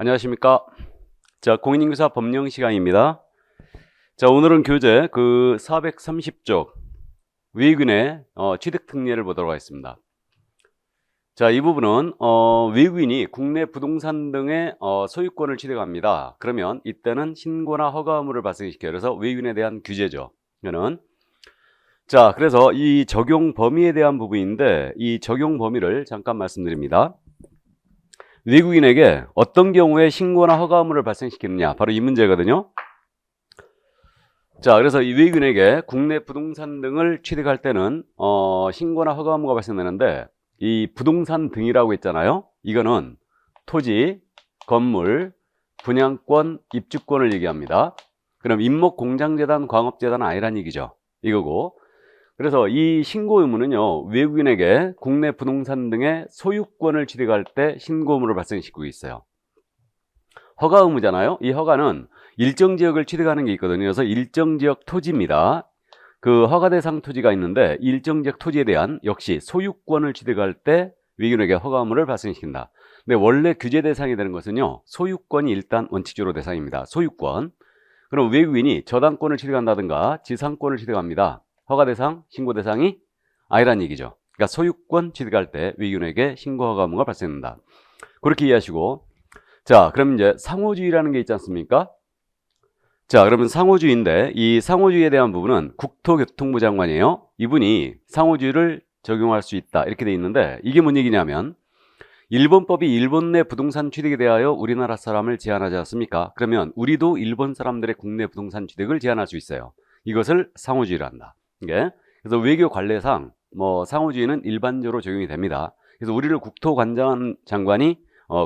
안녕하십니까. 자, 공인인증사 법령 시간입니다. 자, 오늘은 교재 그 430쪽 외국인의 취득 특례를 보도록 하겠습니다. 자, 이 부분은 외국인이 국내 부동산 등의 소유권을 취득합니다. 그러면 이때는 신고나 허가 의무를 발생시켜요. 그래서 외국인에 대한 규제죠. 이거는 자, 그래서 이 적용 범위에 대한 부분인데 이 적용 범위를 잠깐 말씀드립니다. 외국인에게 어떤 경우에 신고나 허가 의무를 발생시키느냐, 바로 이 문제거든요. 자, 그래서 이 외국인에게 국내 부동산 등을 취득할 때는 신고나 허가 의무가 발생되는데, 이 부동산 등이라고 했잖아요. 이거는 토지, 건물, 분양권, 입주권을 얘기합니다. 그럼 임목공장재단, 광업재단 아니란 얘기죠. 이거고, 그래서 이 신고 의무는요, 외국인에게 국내 부동산 등의 소유권을 취득할 때 신고 의무를 발생시키고 있어요. 허가 의무잖아요. 이 허가는 일정 지역을 취득하는 게 있거든요. 그래서 일정 지역 토지입니다. 그 허가 대상 토지가 있는데 일정 지역 토지에 대한 역시 소유권을 취득할 때 외국인에게 허가 의무를 발생시킨다. 근데 원래 규제 대상이 되는 것은요, 소유권이 일단 원칙적으로 대상입니다. 소유권. 그럼 외국인이 저당권을 취득한다든가 지상권을 취득합니다. 허가 대상, 신고 대상이 아니란 얘기죠. 그러니까 소유권 취득할 때 외국인에게 신고 허가 의무가 발생된다. 그렇게 이해하시고, 자, 그럼 이제 상호주의라는 게 있지 않습니까? 자, 그러면 상호주의인데 이 상호주의에 대한 부분은 국토교통부 장관이에요. 이분이 상호주의를 적용할 수 있다 이렇게 돼 있는데, 이게 뭔 얘기냐면 일본법이 일본 내 부동산 취득에 대하여 우리나라 사람을 제한하지 않습니까? 그러면 우리도 일본 사람들의 국내 부동산 취득을 제한할 수 있어요. 이것을 상호주의라 한다. 이게 그래서 외교 관례상 상호주의는 일반적으로 적용이 됩니다. 그래서 우리를 국토관장 장관이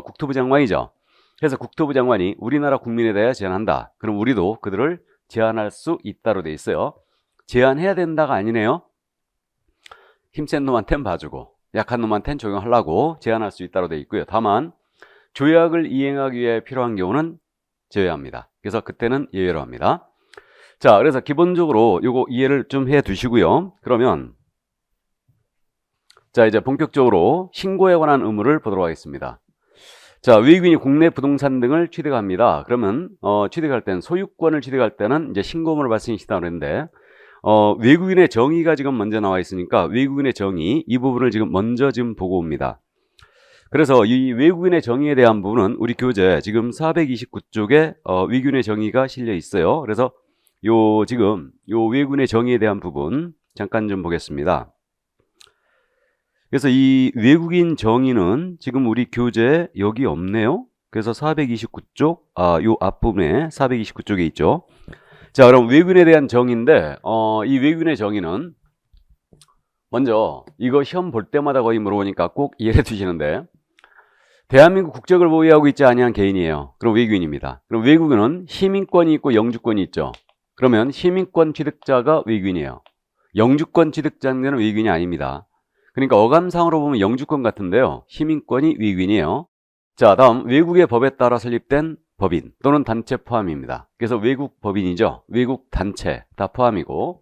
국토부 장관이죠. 그래서 국토부 장관이 우리나라 국민에 대해 제한한다. 그럼 우리도 그들을 제한할 수 있다로 돼 있어요. 제한해야 된다가 아니네요. 힘센 놈한텐 봐주고 약한 놈한텐 적용하려고 제한할 수 있다로 돼 있고요. 다만 조약을 이행하기 위해 필요한 경우는 제외합니다. 그래서 그때는 예외로 합니다. 자, 그래서 기본적으로 요거 이해를 좀 해 두시고요. 그러면 자, 이제 본격적으로 신고에 관한 의무를 보도록 하겠습니다. 자, 외국인이 국내 부동산 등을 취득합니다. 그러면 취득할 때는 소유권을 취득할 때는 이제 신고 의무를 발생시킨다고 그랬는데 외국인의 정의가 지금 먼저 나와 있으니까 외국인의 정의 이 부분을 지금 먼저 보고 옵니다. 그래서 이 외국인의 정의에 대한 부분은 우리 교재 지금 429쪽에 외국인의 정의가 실려 있어요. 그래서 지금 외국인의 정의에 대한 부분 잠깐 좀 보겠습니다. 그래서 이 외국인 정의는 지금 우리 교재에 여기 없네요. 그래서 429쪽, 요 앞부분에 429쪽에 있죠. 자, 그럼 외국인에 대한 정의인데, 이 외국인의 정의는 먼저 이거 시험 볼 때마다 거의 물어보니까 꼭 이해해 두시는데, 대한민국 국적을 보유하고 있지 아니한 개인이에요. 그럼 외국인입니다. 그럼 외국인은 시민권이 있고 영주권이 있죠. 그러면 시민권 취득자가 외국인이에요. 영주권 취득자는 외국인이 아닙니다. 그러니까 어감상으로 보면 영주권 같은데요. 시민권이 외국인이에요. 자, 다음 외국의 법에 따라 설립된 법인 또는 단체 포함입니다. 그래서 외국 법인이죠. 외국 단체 다 포함이고,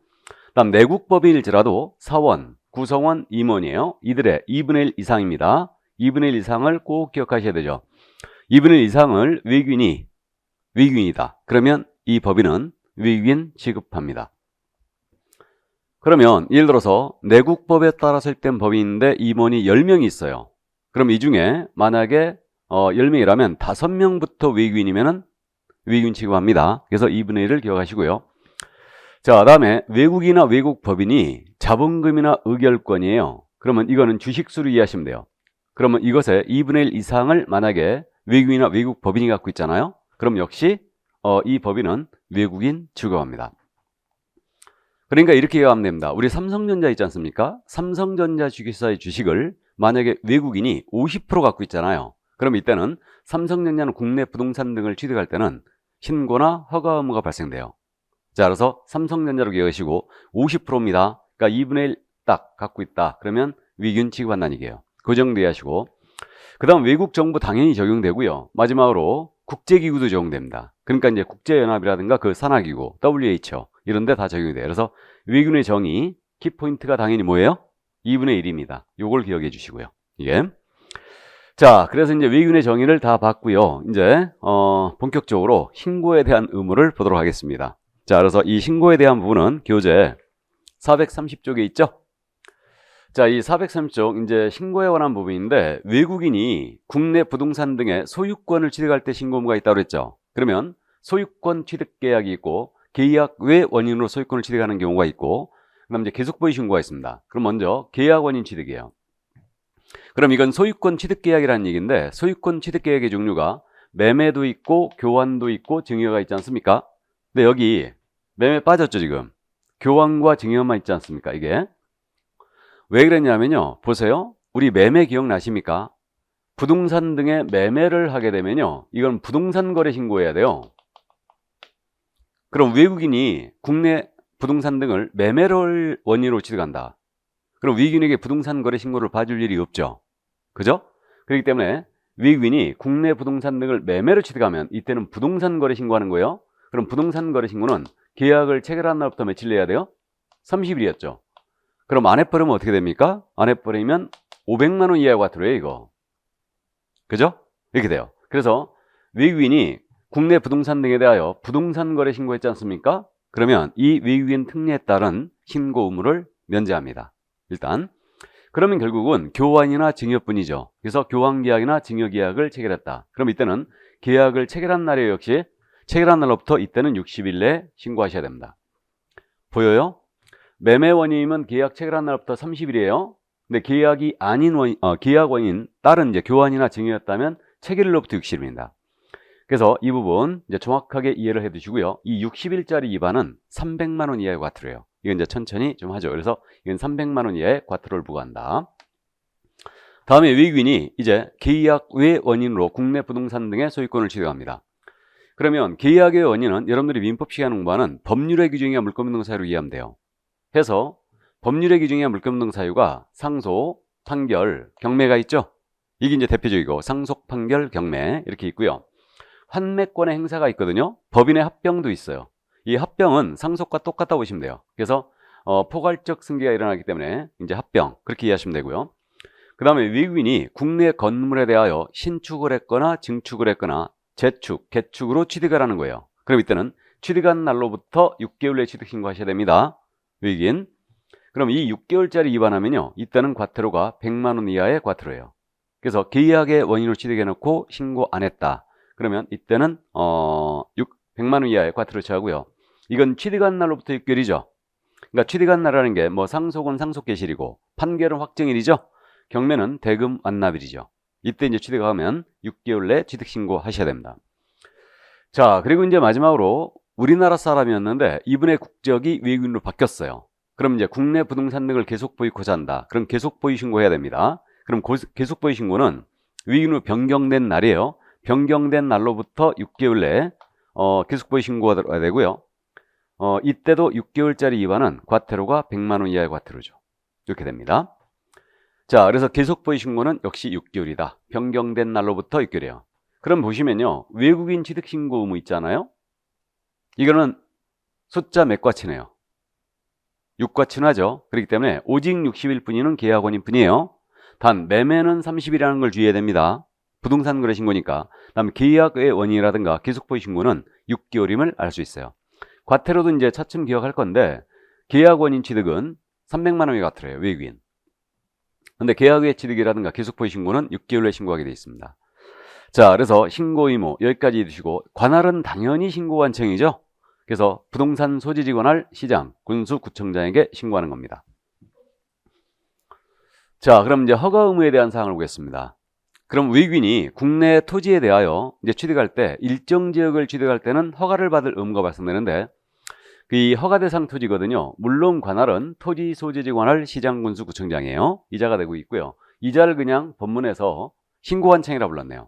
다음 내국 법인일지라도 사원, 구성원, 임원이에요. 이들의 2분의 1 이상입니다. 2분의 1 이상을 꼭 기억하셔야 되죠. 2분의 1 이상을 외국인이다. 그러면 이 법인은 외국인 취급합니다. 그러면 예를 들어서 내국법에 따라 설립된 법인인데 임원이 10명이 있어요. 그럼 이 중에 만약에 10명이라면 5명부터 외국인이면 외국인 취급합니다. 그래서 2분의 1을 기억하시고요. 자, 다음에 외국이나 외국 법인이 자본금이나 의결권이에요. 그러면 이거는 주식수로 이해하시면 돼요. 그러면 이것의 2분의 1 이상을 만약에 외국이나 외국 법인이 갖고 있잖아요. 그럼 역시 이 법인은 외국인 취급합니다. 그러니까 이렇게 이해하면 됩니다. 우리 삼성전자 있지 않습니까? 삼성전자 주식회사의 주식을 만약에 외국인이 50% 갖고 있잖아요. 그럼 이때는 삼성전자는 국내 부동산 등을 취득할 때는 신고나 허가 의무가 발생돼요. 자, 그래서 삼성전자로 기억하시고 50%입니다. 그러니까 2분의 1 딱 갖고 있다. 그러면 외국인 취급한다는 얘기예요. 그 정도 이해하시고, 그 다음 외국 정부 당연히 적용되고요. 마지막으로 국제기구도 적용됩니다. 그러니까 이제 국제연합이라든가 그 산하기구, WHO 이런 데 다 적용이 돼요. 그래서 외국인의 정의, 키포인트가 당연히 뭐예요? 2분의 1입니다. 요걸 기억해 주시고요. 이게. 자, 그래서 이제 외교인의 정의를 다 봤고요. 이제 본격적으로 신고에 대한 의무를 보도록 하겠습니다. 자, 그래서 이 신고에 대한 부분은 교재 430쪽에 있죠. 자, 이 430쪽 이제 신고에 관한 부분인데 외국인이 국내 부동산 등의 소유권을 취득할 때 신고 의무가 있다고 그랬죠. 그러면 소유권 취득 계약이 있고 계약 외 원인으로 소유권을 취득하는 경우가 있고 그다음 이제 계속 보이 신고가 있습니다. 그럼 먼저 계약 원인 취득이에요. 그럼 이건 소유권 취득 계약이라는 얘기인데 소유권 취득 계약의 종류가 매매도 있고 교환도 있고 증여가 있지 않습니까? 근데 여기 매매 빠졌죠 지금. 교환과 증여만 있지 않습니까 이게. 왜 그랬냐면요. 보세요. 우리 매매 기억나십니까? 부동산 등의 매매를 하게 되면요. 이건 부동산 거래 신고해야 돼요. 그럼 외국인이 국내 부동산 등을 매매를 원인으로 취득한다. 그럼 외국인에게 부동산 거래 신고를 봐줄 일이 없죠. 그죠? 그렇기 때문에 외국인이 국내 부동산 등을 매매로 취득하면 이때는 부동산 거래 신고하는 거예요. 그럼 부동산 거래 신고는 계약을 체결한 날부터 며칠 내야 돼요? 30일이었죠. 그럼 안 해버리면 어떻게 됩니까? 안 해버리면 500만 원 이하의 과태료예요 이거. 그죠? 이렇게 돼요. 그래서 외국인이 국내 부동산 등에 대하여 부동산 거래 신고했지 않습니까? 그러면 이 외국인 특례에 따른 신고 의무를 면제합니다. 일단 그러면 결국은 교환이나 증여뿐이죠. 그래서 교환계약이나 증여계약을 체결했다. 그럼 이때는 계약을 체결한 날에 역시 체결한 날로부터 이때는 60일 내에 신고하셔야 됩니다. 보여요? 매매 원인이면 계약 체결한 날부터 30일이에요. 근데 계약이 아닌 원인, 계약 원인 다른 이제 교환이나 증여였다면 체결일로부터 60일입니다. 그래서 이 부분 이제 정확하게 이해를 해두시고요. 이 60일짜리 위반은 300만 원 이하의 과태료예요. 이건 이제 천천히 좀 하죠. 그래서 이건 300만 원 이하의 과태료를 부과한다. 다음에 외국인이 이제 계약 외 원인으로 국내 부동산 등의 소유권을 취득합니다. 그러면 계약의 원인은 여러분들이 민법 시간 공부하는 법률의 규정이야 물권변동 사유로 이해하면 돼요. 해서 법률의 규정이야 물권변동 사유가 상속, 판결, 경매가 있죠. 이게 이제 대표적이고 상속, 판결, 경매 이렇게 있고요. 환매권의 행사가 있거든요. 법인의 합병도 있어요. 이 합병은 상속과 똑같다고 보시면 돼요. 그래서 포괄적 승계가 일어나기 때문에 이제 합병 그렇게 이해하시면 되고요. 그 다음에 외국인이 국내 건물에 대하여 신축을 했거나 증축을 했거나 재축, 개축으로 취득을 하는 거예요. 그럼 이때는 취득한 날로부터 6개월 내에 취득 신고하셔야 됩니다. 외국인. 그럼 이 6개월짜리 위반하면요. 이때는 과태료가 100만 원 이하의 과태료예요. 그래서 계약의 원인으로 취득해놓고 신고 안 했다. 그러면 이때는 100만 원 이하의 과태료 처하고요. 이건 취득한 날로부터 6개월이죠. 그러니까 취득한 날이라는 게 뭐 상속은 상속 개시일이고 판결은 확정일이죠. 경매는 대금 완납일이죠. 이때 이제 취득하면 6개월 내 취득 신고 하셔야 됩니다. 자, 그리고 이제 마지막으로 우리나라 사람이었는데 이분의 국적이 외국인으로 바뀌었어요. 그럼 이제 국내 부동산 등을 계속 보유고자 한다. 그럼 계속 보유 신고해야 됩니다. 그럼 계속 보유 신고는 외국인으로 변경된 날이에요. 변경된 날로부터 6개월 내에 계속 보유 신고가 되고요. 이때도 6개월짜리 위반은 과태료가 100만 원 이하의 과태료죠. 이렇게 됩니다. 자, 그래서 계속 보유 신고는 역시 6개월이다. 변경된 날로부터 6개월이에요. 그럼 보시면요. 외국인 취득 신고 의무 있잖아요. 이거는 숫자 몇 과치네요. 6과치나죠. 그렇기 때문에 오직 60일 뿐이는 계약 원인 뿐이에요. 단 매매는 30일이라는 걸 주의해야 됩니다. 부동산 거래 신고니까. 다음 계약의 원인이라든가 계속 보유 신고는 6개월임을 알 수 있어요. 과태료도 이제 차츰 기억할 건데 계약 원인 취득은 300만 원의 과태료예요. 외국인. 근데 계약의 취득이라든가 계속 보유 신고는 6개월 내에 신고하게 되어 있습니다. 자, 그래서 신고 의무 여기까지 해두시고 관할은 당연히 신고 관청이죠. 그래서 부동산 소지지 관할 시장, 군수, 구청장에게 신고하는 겁니다. 자, 그럼 이제 허가 의무에 대한 사항을 보겠습니다. 그럼 외국인이 국내 토지에 대하여 이제 취득할 때 일정 지역을 취득할 때는 허가를 받을 의무가 발생되는데 이 허가 대상 토지거든요. 물론 관할은 토지 소지지 관할 시장, 군수, 구청장이에요. 이자가 되고 있고요. 이자를 그냥 법문에서 신고 관청이라 불렀네요.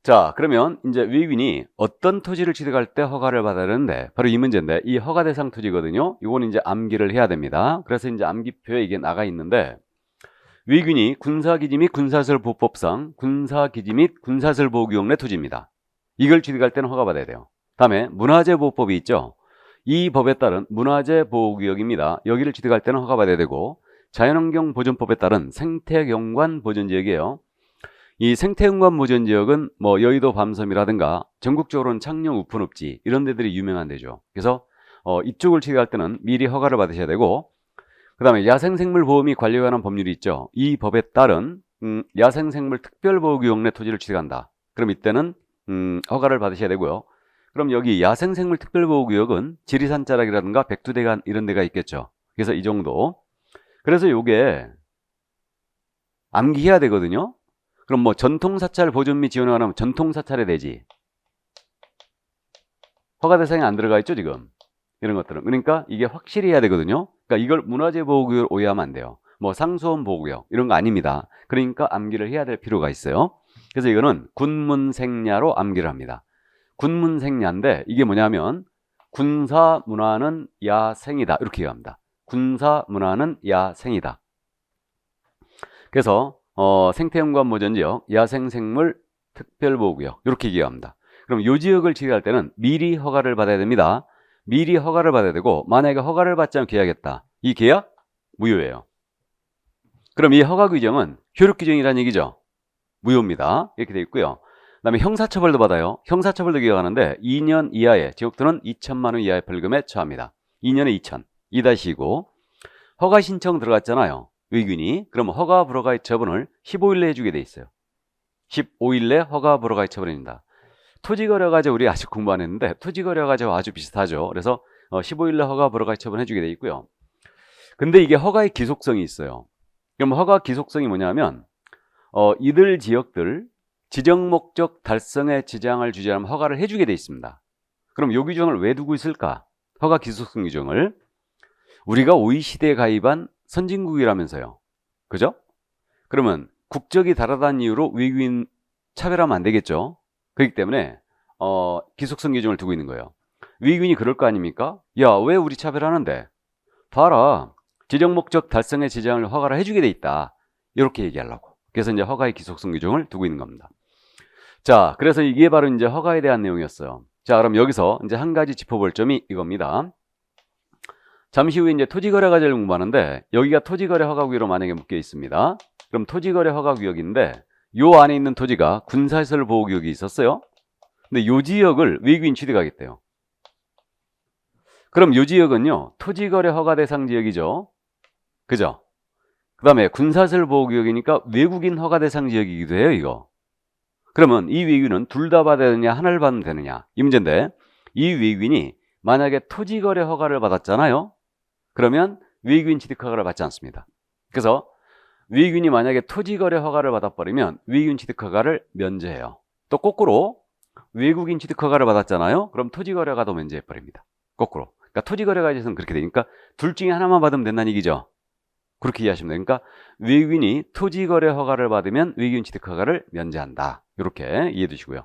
자, 그러면 이제 외국인이 어떤 토지를 취득할 때 허가를 받아야 되는데 바로 이 문제인데 이 허가 대상 토지거든요. 이거는 이제 암기를 해야 됩니다. 그래서 이제 암기표에 이게 나가 있는데 외국인이 군사기지 및 군사시설보호법상 군사기지 및 군사시설보호구역 내 토지입니다. 이걸 취득할 때는 허가 받아야 돼요. 다음에 문화재보호법이 있죠. 이 법에 따른 문화재보호구역입니다. 여기를 취득할 때는 허가 받아야 되고 자연환경보존법에 따른 생태경관보존지역이에요. 이 생태연구원 모전지역은 뭐 여의도 밤섬이라든가 전국적으로는 창녕 우픈읍지 이런 데들이 유명한 데죠. 그래서 이쪽을 취득할 때는 미리 허가를 받으셔야 되고, 그 다음에 야생생물보험이 관리관한 법률이 있죠. 이 법에 따른 야생생물 특별보호구역 내 토지를 취득한다. 그럼 이때는 허가를 받으셔야 되고요. 그럼 여기 야생생물 특별보호구역은 지리산 자락이라든가 백두대간 이런 데가 있겠죠. 그래서 이 정도. 그래서 요게 암기해야 되거든요. 그럼 뭐 전통사찰 보존 및 지원을 하면 전통사찰의 대지 허가 대상에 안 들어가 있죠 지금. 이런 것들은. 그러니까 이게 확실히 해야 되거든요. 그러니까 이걸 문화재 보호구역을 오해하면 안 돼요. 뭐 상수원 보호구역 이런 거 아닙니다. 그러니까 암기를 해야 될 필요가 있어요. 그래서 이거는 군문생야로 암기를 합니다. 군문생야인데 이게 뭐냐면 군사문화는 야생이다 이렇게 얘기합니다. 군사문화는 야생이다. 그래서 생태연구원 모전지역 야생생물 특별보호구역 이렇게 얘기합니다. 그럼 이 지역을 취득할 때는 미리 허가를 받아야 됩니다. 미리 허가를 받아야 되고, 만약에 허가를 받지 않고 계약했다. 이 계약 무효예요. 그럼 이 허가 규정은 효력 규정이라는 얘기죠. 무효입니다. 이렇게 되어 있고요. 그 다음에 형사처벌도 받아요. 형사처벌도 기각하는데 2년 이하의 지역 또는 2천만 원 이하의 벌금에 처합니다. 2년에 2천 2-2고 허가 신청 들어갔잖아요. 의균이. 그럼 허가 불허가의 처분을 15일 내에 해주게 돼 있어요. 15일 내 허가 불허가의 처분입니다. 토지거래가제 우리 아직 공부 안 했는데 토지거래가제와 아주 비슷하죠. 그래서 15일 내 허가 불허가의 처분 해주게 돼 있고요. 근데 이게 허가의 기속성이 있어요. 그럼 허가 기속성이 뭐냐면 이들 지역들 지정 목적 달성에 지장을 주지 않으면 허가를 해주게 돼 있습니다. 그럼 이 규정을 왜 두고 있을까? 허가 기속성 규정을 우리가 OECD에 가입한 선진국이라면서요. 그죠? 그러면 국적이 다르다는 이유로 외국인 차별하면 안 되겠죠. 그렇기 때문에 기속성 규정을 두고 있는 거예요. 외국인이 그럴 거 아닙니까? 야, 왜 우리 차별하는데? 봐라. 지정 목적 달성에 지장을 허가를 해주게 돼 있다. 이렇게 얘기하려고. 그래서 이제 허가의 기속성 규정을 두고 있는 겁니다. 자, 그래서 이게 바로 이제 허가에 대한 내용이었어요. 자, 그럼 여기서 이제 한 가지 짚어볼 점이 이겁니다. 잠시 후에 이제 토지거래가제를 공부하는데 여기가 토지거래 허가구역으로 만약에 묶여 있습니다. 그럼 토지거래 허가구역인데 요 안에 있는 토지가 군사시설 보호구역이 있었어요. 근데 요 지역을 외국인 취득하겠대요. 그럼 요 지역은요 토지거래 허가 대상 지역이죠. 그죠? 그 다음에 군사시설 보호구역이니까 외국인 허가 대상 지역이기도 해요. 이거. 그러면 이 외국인은 둘 다 받아야 되느냐 하나를 받으면 되느냐 이 문제인데, 이 외국인이 만약에 토지거래 허가를 받았잖아요. 그러면 외국인 취득 허가를 받지 않습니다. 그래서 외국인이 만약에 토지거래 허가를 받아버리면 외국인 취득 허가를 면제해요. 또 거꾸로 외국인 취득 허가를 받았잖아요. 그럼 토지거래 허가도 면제해버립니다. 거꾸로. 그러니까 토지거래가에서는 그렇게 되니까 둘 중에 하나만 받으면 된다는 얘기죠. 그렇게 이해하시면 돼요. 그러니까 외국인이 토지거래 허가를 받으면 외국인 취득 허가를 면제한다. 이렇게 이해해 두시고요.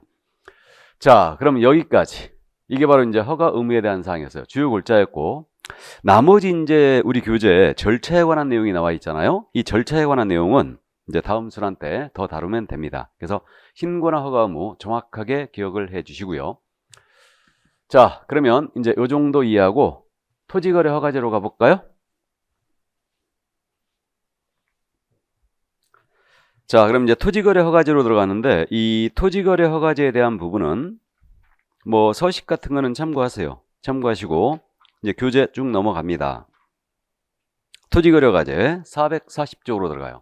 자, 그럼 여기까지. 이게 바로 이제 허가 의무에 대한 사항이었어요. 주요 골자였고, 나머지 이제 우리 교재에 절차에 관한 내용이 나와 있잖아요. 이 절차에 관한 내용은 이제 다음 순환 때 더 다루면 됩니다. 그래서 신고나 허가 의무 정확하게 기억을 해 주시고요. 자, 그러면 이제 요 정도 이해하고 토지거래 허가제로 가볼까요? 자, 그럼 이제 토지거래 허가제로 들어가는데 이 토지거래 허가제에 대한 부분은 뭐 서식 같은 거는 참고하세요. 참고하시고 이제 교재 쭉 넘어갑니다. 토지거래 허가제 440쪽으로 들어가요.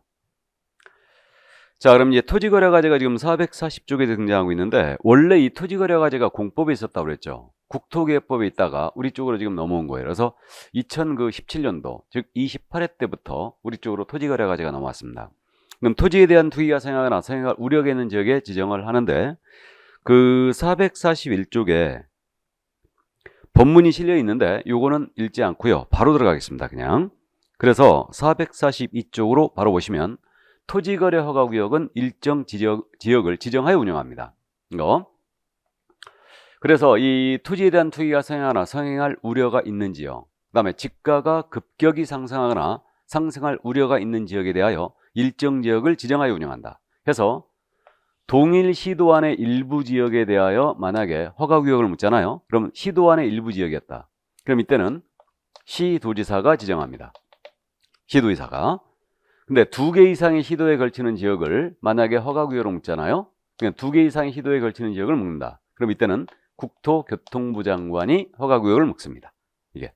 자, 그럼 이제 토지거래 허가제가 지금 440쪽에 등장하고 있는데 원래 이 토지거래 허가제가 공법에 있었다고 그랬죠. 국토기획법에 있다가 우리 쪽으로 지금 넘어온 거예요. 그래서 2017년도 즉 28회 때부터 우리 쪽으로 토지거래 허가제가 넘어왔습니다. 그럼 토지에 대한 투기가 생각하거나 생각할 우려가 있는 지역에 지정을 하는데 그 441쪽에 법문이 실려 있는데 요거는 읽지 않고요. 바로 들어가겠습니다. 그냥. 그래서 442쪽으로 바로 보시면 토지거래 허가구역은 일정 지역을 지정하여 운영합니다. 이거. 그래서 이 토지에 대한 투기가 생각하거나 성행할 우려가 있는 지역, 그 다음에 집가가 급격히 상승하거나 상승할 우려가 있는 지역에 대하여 일정 지역을 지정하여 운영한다. 해서 동일 시도 안의 일부 지역에 대하여 만약에 허가구역을 묻잖아요. 그럼 시도 안의 일부 지역이었다. 그럼 이때는 시도지사가 지정합니다. 시도지사가. 근데 2개 이상의 시도에 걸치는 지역을 만약에 허가구역으로 묶잖아요. 그러니까 2개 이상의 시도에 걸치는 지역을 묶는다. 그럼 이때는 국토교통부 장관이 허가구역을 묶습니다. 이게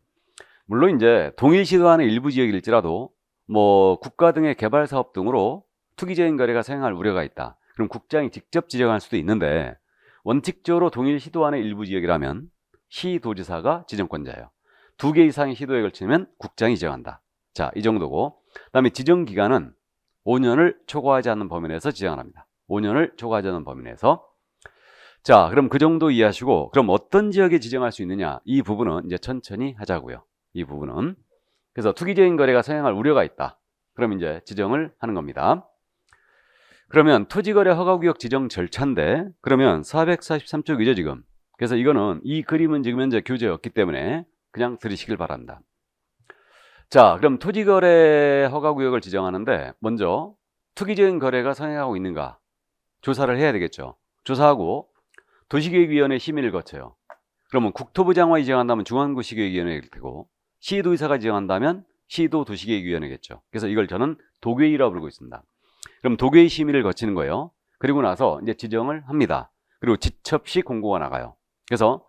물론 이제 동일 시도하는 일부 지역일지라도 뭐 국가 등의 개발 사업 등으로 투기적인 거래가 성행할 우려가 있다. 그럼 국장이 직접 지정할 수도 있는데 원칙적으로 동일 시도하는 일부 지역이라면 시도지사가 지정권자예요. 2개 이상의 시도에 걸치면 국장이 지정한다. 자, 이 정도고. 그다음에 지정 기간은 5년을 초과하지 않는 범위 내에서 지정을 합니다. 5년을 초과하지 않는 범위 내에서. 자, 그럼 그 정도 이해하시고, 그럼 어떤 지역에 지정할 수 있느냐? 이 부분은 이제 천천히 하자고요. 이 부분은. 그래서 투기적인 거래가 성행할 우려가 있다. 그럼 이제 지정을 하는 겁니다. 그러면 토지거래 허가구역 지정 절차인데, 그러면 443쪽이죠, 지금. 그래서 이거는 이 그림은 지금 현재 교재였기 때문에 그냥 들으시길 바랍니다. 자, 그럼 토지거래 허가구역을 지정하는데 먼저 투기적인 거래가 성행하고 있는가 조사를 해야 되겠죠. 조사하고 도시계획위원회 심의를 거쳐요. 그러면 국토부 장관이 지정한다면 중앙도시계획위원회일 테고 시도의사가 지정한다면 시도도시계획위원회겠죠. 그래서 이걸 저는 도계위라고 부르고 있습니다. 그럼 도계위 심의를 거치는 거예요. 그리고 나서 이제 지정을 합니다. 그리고 지첩시 공고가 나가요. 그래서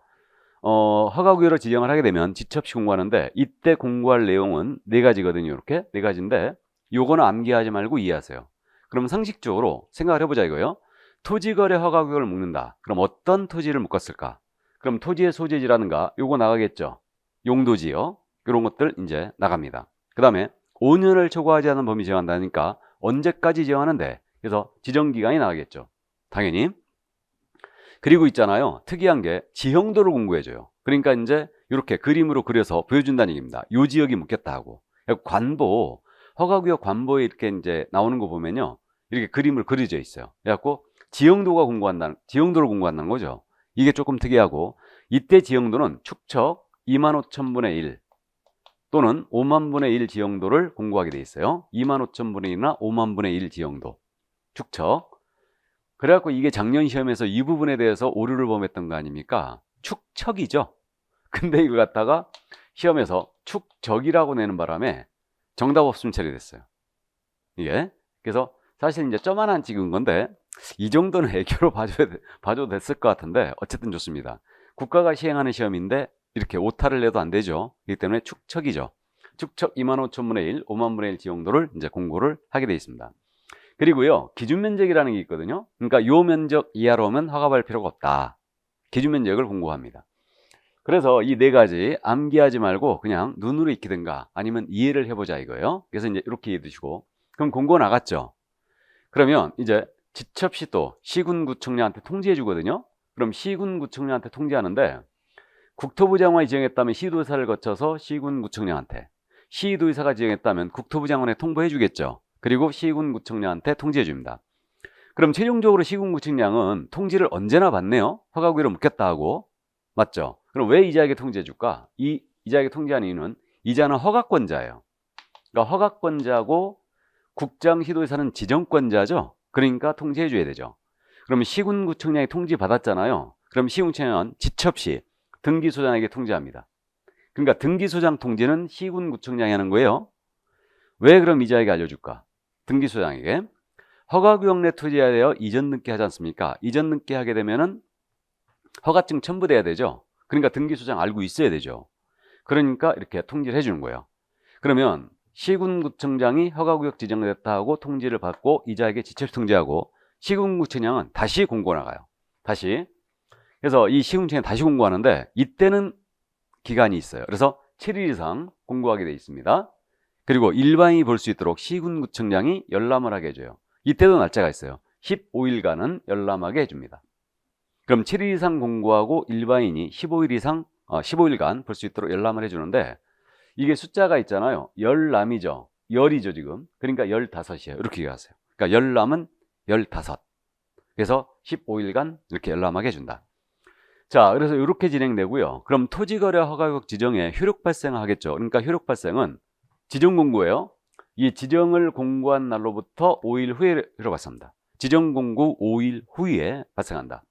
허가구역을 지정을 하게 되면 지첩시 공고하는데 이때 공고할 내용은 4가지거든요. 이렇게 4가지인데 요거는 암기하지 말고 이해하세요. 그럼 상식적으로 생각을 해보자 이거예요. 토지거래 허가구역을 묶는다. 그럼 어떤 토지를 묶었을까? 그럼 토지의 소재지라든가 요거 나가겠죠. 용도지요. 이런 것들 이제 나갑니다. 그 다음에 5년을 초과하지 않은 범위 지정한다니까 언제까지 지정하는데 그래서 지정기간이 나가겠죠. 당연히. 그리고 있잖아요. 특이한 게 지형도를 공고해줘요. 그러니까 이제 이렇게 그림으로 그려서 보여준다는 얘기입니다. 요 지역이 묻겠다 하고. 관보, 허가구역 관보에 이렇게 이제 나오는 거 보면요. 이렇게 그림을 그려져 있어요. 그래갖고 지형도를 공고한다는 거죠. 이게 조금 특이하고 이때 지형도는 축척 25,000분의 1 또는 50,000분의 1 지형도를 공고하게 돼 있어요. 25,000분의 1이나 50,000분의 1 지형도. 축척. 그래갖고 이게 작년 시험에서 이 부분에 대해서 오류를 범했던 거 아닙니까? 축척이죠. 근데 이걸 갖다가 시험에서 축적이라고 내는 바람에 정답 없음 처리됐어요. 이게. 그래서 사실 이제 점 하나 찍은 건데 이 정도는 애교로 봐줘도 됐을 것 같은데 어쨌든 좋습니다. 국가가 시행하는 시험인데 이렇게 오타를 내도 안 되죠. 그렇기 때문에 축척이죠. 축척 25,000분의 1, 50,000분의 1 지형도를 이제 공고를 하게 되어 있습니다. 그리고요, 기준면적이라는 게 있거든요. 그러니까 요 면적 이하로 오면 허가받을 필요가 없다. 기준면적을 공고합니다. 그래서 이 4가지 암기하지 말고 그냥 눈으로 익히든가 아니면 이해를 해보자 이거예요. 그래서 이제 이렇게 이해해 두시고. 그럼 공고 나갔죠. 그러면 이제 지첩시도 시군구청장한테 통지해 주거든요. 그럼 시군구청장한테 통지하는데 국토부 장관이 지정했다면 시도의사를 거쳐서 시군구청장한테, 시도의사가 지정했다면 국토부 장관에 통보해 주겠죠. 그리고 시군구청장한테 통지해 줍니다. 그럼 최종적으로 시군구청장은 통지를 언제나 받네요. 허가구역으로 묶겠다 하고. 맞죠? 그럼 왜 이자에게 통지해 줄까? 이자에게 통지한 이유는 이자는 허가권자예요. 그러니까 허가권자고 국장 시도의사는 지정권자죠. 그러니까 통지해 줘야 되죠. 그러면 시군구청장이 통지 받았잖아요. 그럼 시군구청장은 지첩시 등기소장에게 통지합니다. 그러니까 등기소장 통지는 시군구청장이 하는 거예요. 왜 그럼 이자에게 알려줄까? 등기소장에게. 허가구역 내 토지에 대하여 이전 등기 하지 않습니까? 이전 등기 하게 되면은 허가증 첨부돼야 되죠. 그러니까 등기소장 알고 있어야 되죠. 그러니까 이렇게 통지를 해주는 거예요. 그러면 시군구청장이 허가구역 지정됐다 하고 통지를 받고 이자에게 지첩시 통지하고 시군구청장은 다시 공고 나가요. 다시. 그래서 이 시군구청장이 다시 공고하는데 이때는 기간이 있어요. 그래서 7일 이상 공고하게 되어 있습니다. 그리고 일반인이 볼 수 있도록 시군구청장이 열람을 하게 해줘요. 이때도 날짜가 있어요. 15일간은 열람하게 해줍니다. 그럼 7일 이상 공고하고 일반인이 15일간 볼 수 있도록 열람을 해주는데 이게 숫자가 있잖아요. 열람이죠. 열이죠 지금. 그러니까 15이에요. 이렇게 얘기하세요. 그러니까 열람은 15. 그래서 15일간 이렇게 열람하게 해준다. 자, 그래서 이렇게 진행되고요. 그럼 토지거래 허가구역 지정에 효력 발생하겠죠. 그러니까 효력 발생은 지정 공고예요. 이 지정을 공고한 날로부터 5일 후에 효력 발생합니다. 지정 공고 5일 후에 발생한다.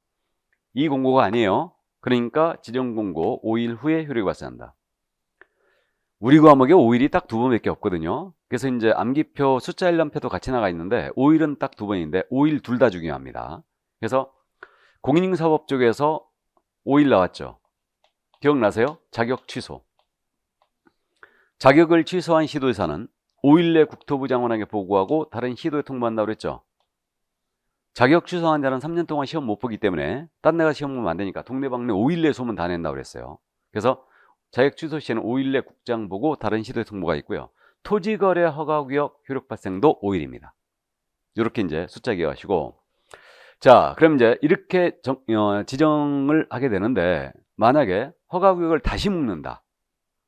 이 공고가 아니에요. 그러니까 지정 공고 5일 후에 효력이 발생한다. 우리 과목에 5일이 딱 2번밖에 없거든요. 그래서 이제 암기표 숫자 1년표도 같이 나가 있는데 5일은 딱 2번인데 5일 둘 다 중요합니다. 그래서 공인인사법 쪽에서 5일 나왔죠. 기억나세요? 자격 취소. 자격을 취소한 시도의사는 5일 내 국토부 장관에게 보고하고 다른 시도에 통보한다고 그랬죠. 자격 취소한 자는 3년 동안 시험 못 보기 때문에 딴 데가 시험 보면 안 되니까 동네방네 5일 내 소문 다 낸다고 그랬어요. 그래서 자격 취소 시에는 5일 내 국장 보고 다른 시도에 통보가 있고요. 토지거래 허가구역 효력 발생도 5일입니다. 이렇게 이제 숫자 기억하시고, 자, 그럼 이제 이렇게 지정을 하게 되는데, 만약에 허가구역을 다시 묶는다,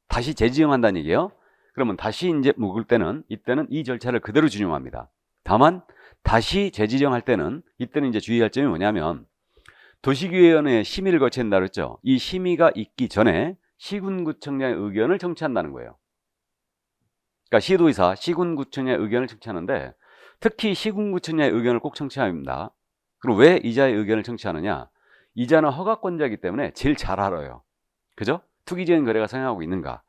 다시 재지정한다는 얘기예요. 그러면 다시 이제 묶을 때는 이때는 이 절차를 그대로 준용합니다. 다만 다시 재지정할 때는 이때는 이제 주의할 점이 뭐냐면, 도시기획위원회의 심의를 거쳐야 한다고 그랬죠. 이 심의가 있기 전에 시군구청장의 의견을 청취한다는 거예요. 그러니까 시도의사, 시군구청장의 의견을 청취하는데, 특히 시군구청장의 의견을 꼭 청취합니다. 그럼 왜 이자의 의견을 청취하느냐? 이자는 허가권자이기 때문에 제일 잘 알아요. 그죠? 투기적인 거래가 성행하고 있는가?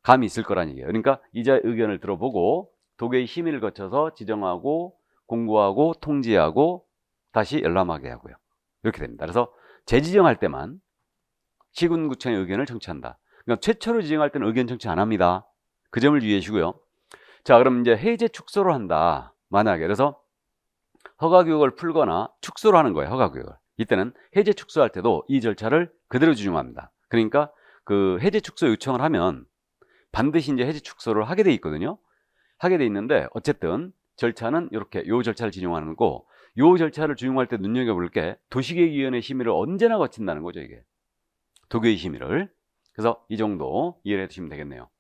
감이 있을 거란 얘기예요. 그러니까 이자의 의견을 들어보고 도계의 심의를 거쳐서 지정하고 공고하고 통지하고 다시 열람하게 하고요. 이렇게 됩니다. 그래서 재지정할 때만 시군구청의 의견을 청취한다. 그러니까 최초로 지정할 때는 의견 청취 안 합니다. 그 점을 유의해 주시고요. 자, 그럼 이제 해제 축소를 한다. 만약에 그래서 허가구역을 풀거나 축소를 하는 거예요. 허가구역을. 이때는 해제 축소할 때도 이 절차를 그대로 준용합니다. 그러니까 그 해제 축소 요청을 하면 반드시 이제 해제 축소를 하게 돼 있거든요. 하게 돼 있는데 어쨌든 절차는 이렇게 요 절차를 진용하는 거고, 요 절차를 준용할 때 눈여겨볼 게 도시계획위원회 심의를 언제나 거친다는 거죠. 이게 도계의 심의를. 그래서 이 정도 이해를 해두시면 되겠네요.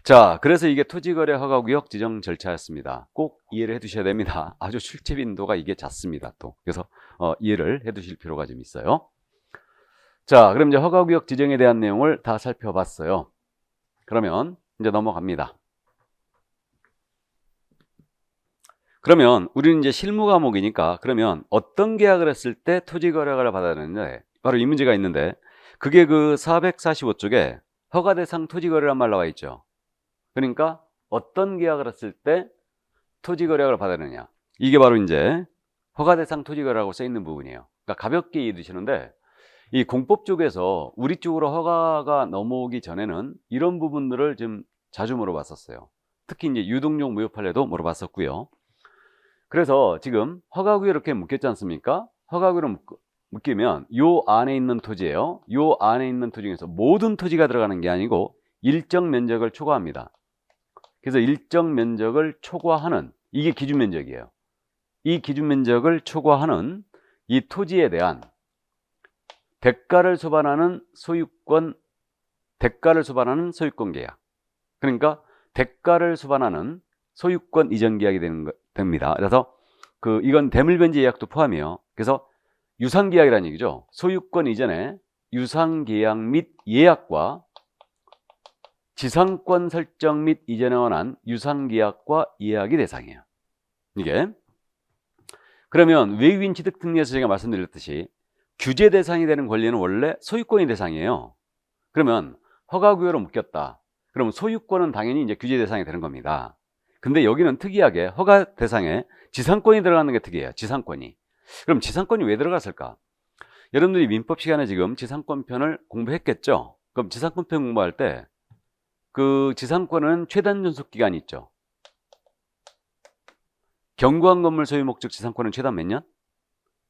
자, 그래서 이게 토지거래 허가구역 지정 절차였습니다. 꼭 이해를 해두셔야 됩니다. 아주 출제 빈도가 이게 잦습니다. 또 그래서 이해를 해두실 필요가 좀 있어요. 자, 그럼 이제 허가구역 지정에 대한 내용을 다 살펴봤어요. 그러면 이제 넘어갑니다. 그러면 우리는 이제 실무 과목이니까 그러면 어떤 계약을 했을 때 토지거래허가를 받아야 되는데, 바로 이 문제가 있는데, 그게 그 445쪽에 허가대상 토지거래란 말 나와 있죠. 그러니까 어떤 계약을 했을 때 토지거래허가를 받아야 되느냐, 이게 바로 이제 허가대상 토지거래라고 써 있는 부분이에요. 그러니까 가볍게 이해해 두시는데, 이 공법 쪽에서 우리 쪽으로 허가가 넘어오기 전에는 이런 부분들을 좀 자주 물어봤었어요. 특히 이제 유동용 무효 판례도 물어봤었고요. 그래서 지금 허가구역 이렇게 묶였지 않습니까? 허가구역을 묶이면 요 안에 있는 토지예요. 요 안에 있는 토지 중에서 모든 토지가 들어가는 게 아니고 일정 면적을 초과합니다. 그래서 일정 면적을 초과하는, 이게 기준 면적이에요. 이 기준 면적을 초과하는 이 토지에 대한 대가를 수반하는 소유권 계약. 그러니까 대가를 수반하는 소유권 이전 계약이 됩니다. 그래서 이건 대물변제 계약도 포함이에요. 그래서 유상계약이라는 얘기죠. 소유권 이전에 유상계약 및 예약과 지상권 설정 및 이전에 관한 유상계약과 예약이 대상이에요. 이게. 그러면 외국인 취득 특례에서 제가 말씀드렸듯이 규제 대상이 되는 권리는 원래 소유권이 대상이에요. 그러면 허가구역으로 묶였다. 그럼 소유권은 당연히 이제 규제 대상이 되는 겁니다. 근데 여기는 특이하게 허가 대상에 지상권이 들어가는 게 특이해요. 지상권이. 그럼 지상권이 왜 들어갔을까? 여러분들이 민법 시간에 지금 지상권 편을 공부했겠죠? 그럼 지상권 편 공부할 때 그 지상권은 최단 존속 기간이 있죠. 경구한 건물 소유 목적 지상권은 최단 몇 년?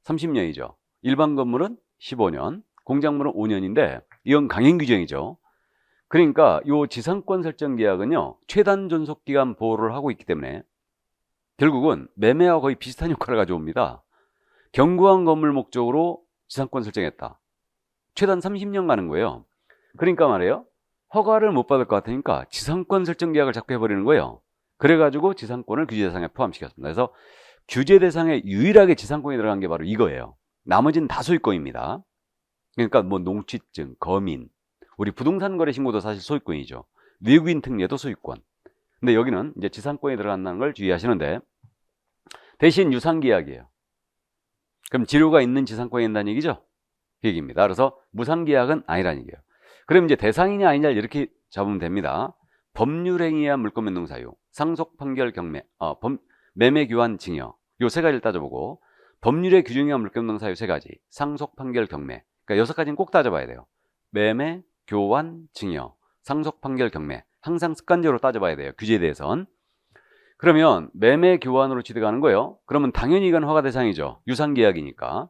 30년이죠. 일반 건물은 15년, 공작물은 5년인데 이건 강행 규정이죠. 그러니까 이 지상권 설정 계약은요, 최단 존속 기간 보호를 하고 있기 때문에 결국은 매매와 거의 비슷한 효과를 가져옵니다. 경구한 건물 목적으로 지상권 설정했다. 최단 30년 가는 거예요. 그러니까 말이에요, 허가를 못 받을 것 같으니까 지상권 설정 계약을 자꾸 해버리는 거예요. 그래가지고 지상권을 규제 대상에 포함시켰습니다. 그래서 규제 대상에 유일하게 지상권이 들어간 게 바로 이거예요. 나머지는 다 소유권입니다. 그러니까 뭐 농취증, 거민, 우리 부동산 거래 신고도 사실 소유권이죠. 외국인 특례도 소유권. 근데 여기는 이제 지상권이 들어간다는 걸 주의하시는데, 대신 유상계약이에요. 그럼 지료가 있는 지상권이 된다는 얘기죠. 그 얘기입니다. 그래서 무상계약은 아니라는 얘기예요. 그럼 이제 대상이냐 아니냐 이렇게 잡으면 됩니다. 법률행위와 물권변동 사유, 상속 판결 경매, 매매 교환 징여 요 세 가지를 따져보고 법률의 규정이와 물권변동 사유 세 가지, 상속 판결 경매, 그러니까 6가지는 꼭 따져봐야 돼요. 매매, 교환, 징여, 상속 판결 경매 항상 습관적으로 따져봐야 돼요. 규제에 대해선. 그러면 매매 교환으로 취득하는 거예요. 그러면 당연히 이건 허가 대상이죠. 유상계약이니까.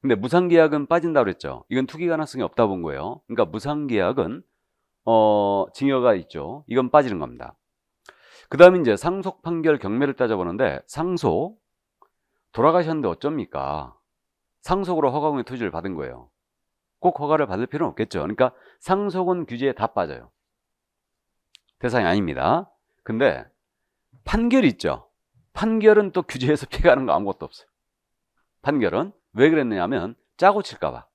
근데 무상계약은 빠진다고 그랬죠. 이건 투기 가능성이 없다 본 거예요. 그러니까 무상계약은 징여가 있죠. 이건 빠지는 겁니다. 그 다음에 이제 상속 판결 경매를 따져보는데, 상속 돌아가셨는데 어쩝니까? 상속으로 허가공의 토지를 받은 거예요. 꼭 허가를 받을 필요는 없겠죠. 그러니까 상속은 규제에 다 빠져요. 대상이 아닙니다. 근데 판결이 있죠. 판결은 또 규제에서 피해가는 거 아무것도 없어요. 판결은 왜 그랬느냐면 짜고 칠까봐.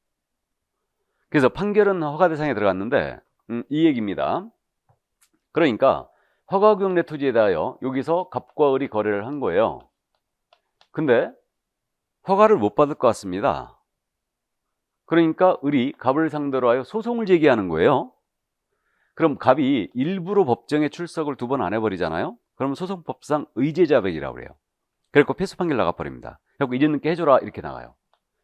그래서 판결은 허가 대상에 들어갔는데 이 얘기입니다. 그러니까 허가구역 내 토지에 대하여 여기서 갑과 을이 거래를 한 거예요. 근데 허가를 못 받을 것 같습니다. 그러니까 을이 갑을 상대로 하여 소송을 제기하는 거예요. 그럼 갑이 일부러 법정에 출석을 2번 안 해버리잖아요. 그러면 소송법상 의제자백이라고 그래요. 그래서 패소 판결 나가버립니다. 그래서 이전님께 해줘라 이렇게 나가요.